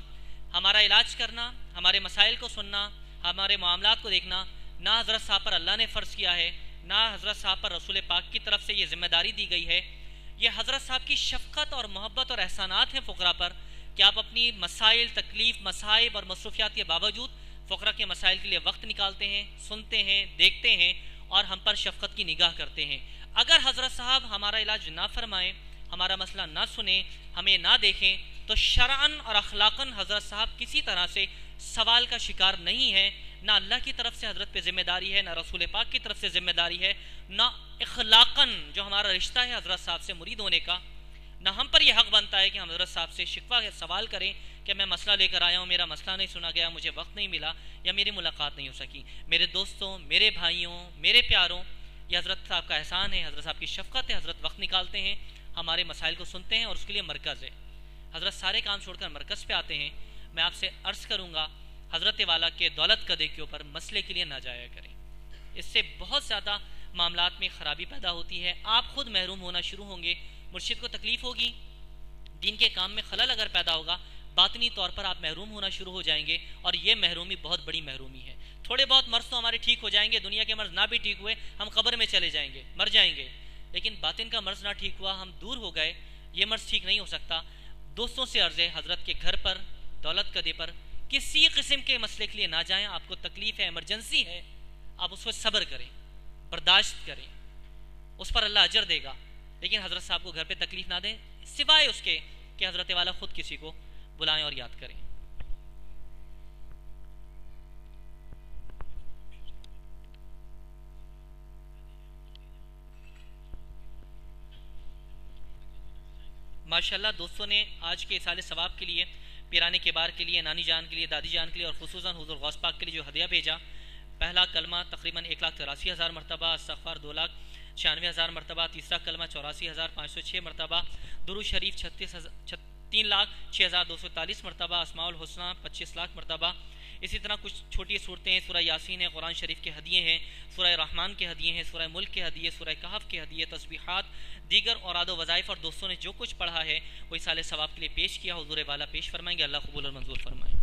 ہمارا علاج کرنا، ہمارے مسائل کو سننا، ہمارے معاملات کو دیکھنا نہ حضرت صاحب پر اللہ نے فرض کیا ہے، نہ حضرت صاحب پر رسول پاک کی طرف سے یہ ذمہ داری دی گئی ہے. یہ حضرت صاحب کی شفقت اور محبت اور احسانات ہیں فقراء پر کہ آپ اپنی مسائل، تکلیف، مصائب اور مصروفیات کے باوجود فقراء کے مسائل کے لیے وقت نکالتے ہیں، سنتے ہیں، دیکھتے ہیں اور ہم پر شفقت کی نگاہ کرتے ہیں. اگر حضرت صاحب ہمارا علاج نہ فرمائیں، ہمارا مسئلہ نہ سنیں، ہمیں نہ دیکھیں تو شرعاً اور اخلاقاً حضرت صاحب کسی طرح سے سوال کا شکار نہیں ہے. نہ اللہ کی طرف سے حضرت پہ ذمہ داری ہے، نہ رسول پاک کی طرف سے ذمہ داری ہے، نہ اخلاقاً جو ہمارا رشتہ ہے حضرت صاحب سے مرید ہونے کا، نہ ہم پر یہ حق بنتا ہے کہ ہم حضرت صاحب سے شکوہ سوال کریں کہ میں مسئلہ لے کر آیا ہوں، میرا مسئلہ نہیں سنا گیا، مجھے وقت نہیں ملا یا میری ملاقات نہیں ہو سکی. میرے دوستوں، میرے بھائیوں، میرے پیاروں، یہ حضرت صاحب کا احسان ہے، حضرت صاحب کی شفقت ہے. حضرت وقت نکالتے ہیں، ہمارے مسائل کو سنتے ہیں اور اس کے لیے مرکز ہے. حضرت سارے کام چھوڑ کر مرکز پہ آتے ہیں. میں آپ سے عرض کروں گا حضرت والا کے دولت قدے کے اوپر مسئلے کے لیے نہ جایا کریں. اس سے بہت زیادہ معاملات میں خرابی پیدا ہوتی ہے. آپ خود محروم ہونا شروع ہوں گے، مرشد کو تکلیف ہوگی، دین کے کام میں خلل اگر پیدا ہوگا باطنی طور پر آپ محروم ہونا شروع ہو جائیں گے، اور یہ محرومی بہت بڑی محرومی ہے۔ تھوڑے بہت مرض تو ہمارے ٹھیک ہو جائیں گے، دنیا کے مرض نہ بھی ٹھیک ہوئے ہم قبر میں چلے جائیں گے، مر جائیں گے، لیکن باطن کا مرض نہ ٹھیک ہوا، ہم دور ہو گئے، یہ مرض ٹھیک نہیں ہو سکتا۔ دوستوں سے عرض ہے حضرت کے گھر پر، دولت قدے پر کسی قسم کے مسئلے کے لیے نہ جائیں۔ آپ کو تکلیف ہے، ایمرجنسی ہے، آپ اس پر صبر کریں، برداشت کریں، اس پر اللہ اجر دے گا، لیکن حضرت صاحب کو گھر پہ تکلیف نہ دیں، سوائے اس کے کہ حضرت والا خود کسی کو بلائیں اور یاد کریں۔ ماشاءاللہ دوستوں نے آج کے اصال ثواب کے لیے، پیرانے کبار کے لیے، نانی جان کے لیے، دادی جان کے لیے اور خصوصاً حضور غوث پاک کے لیے جو ہدیہ بھیجا، پہلا کلمہ تقریباً 1,83,000 مرتبہ، استغفار 2,96,000 مرتبہ، تیسرا کلمہ 84,506 مرتبہ، درود شریف 3,06,243 مرتبہ، اسماء الحسنہ 25 لاکھ مرتبہ۔ اسی طرح کچھ چھوٹی صورتیں ہیں، سورہ یاسین ہے، قرآن شریف کے ہدیے ہیں، سورہ رحمان کے ہدیے ہیں، سورہ ملک کے ہدیے، سورہ کہف کے ہدیے، تسبیحات، دیگر اوراد و وظائف، اور دوستوں نے جو کچھ پڑھا ہے وہ اصال ثواب کے لیے پیش کیا، حضور والا پیش فرمائیں گے، اللہ قبول اور منظور فرمائے۔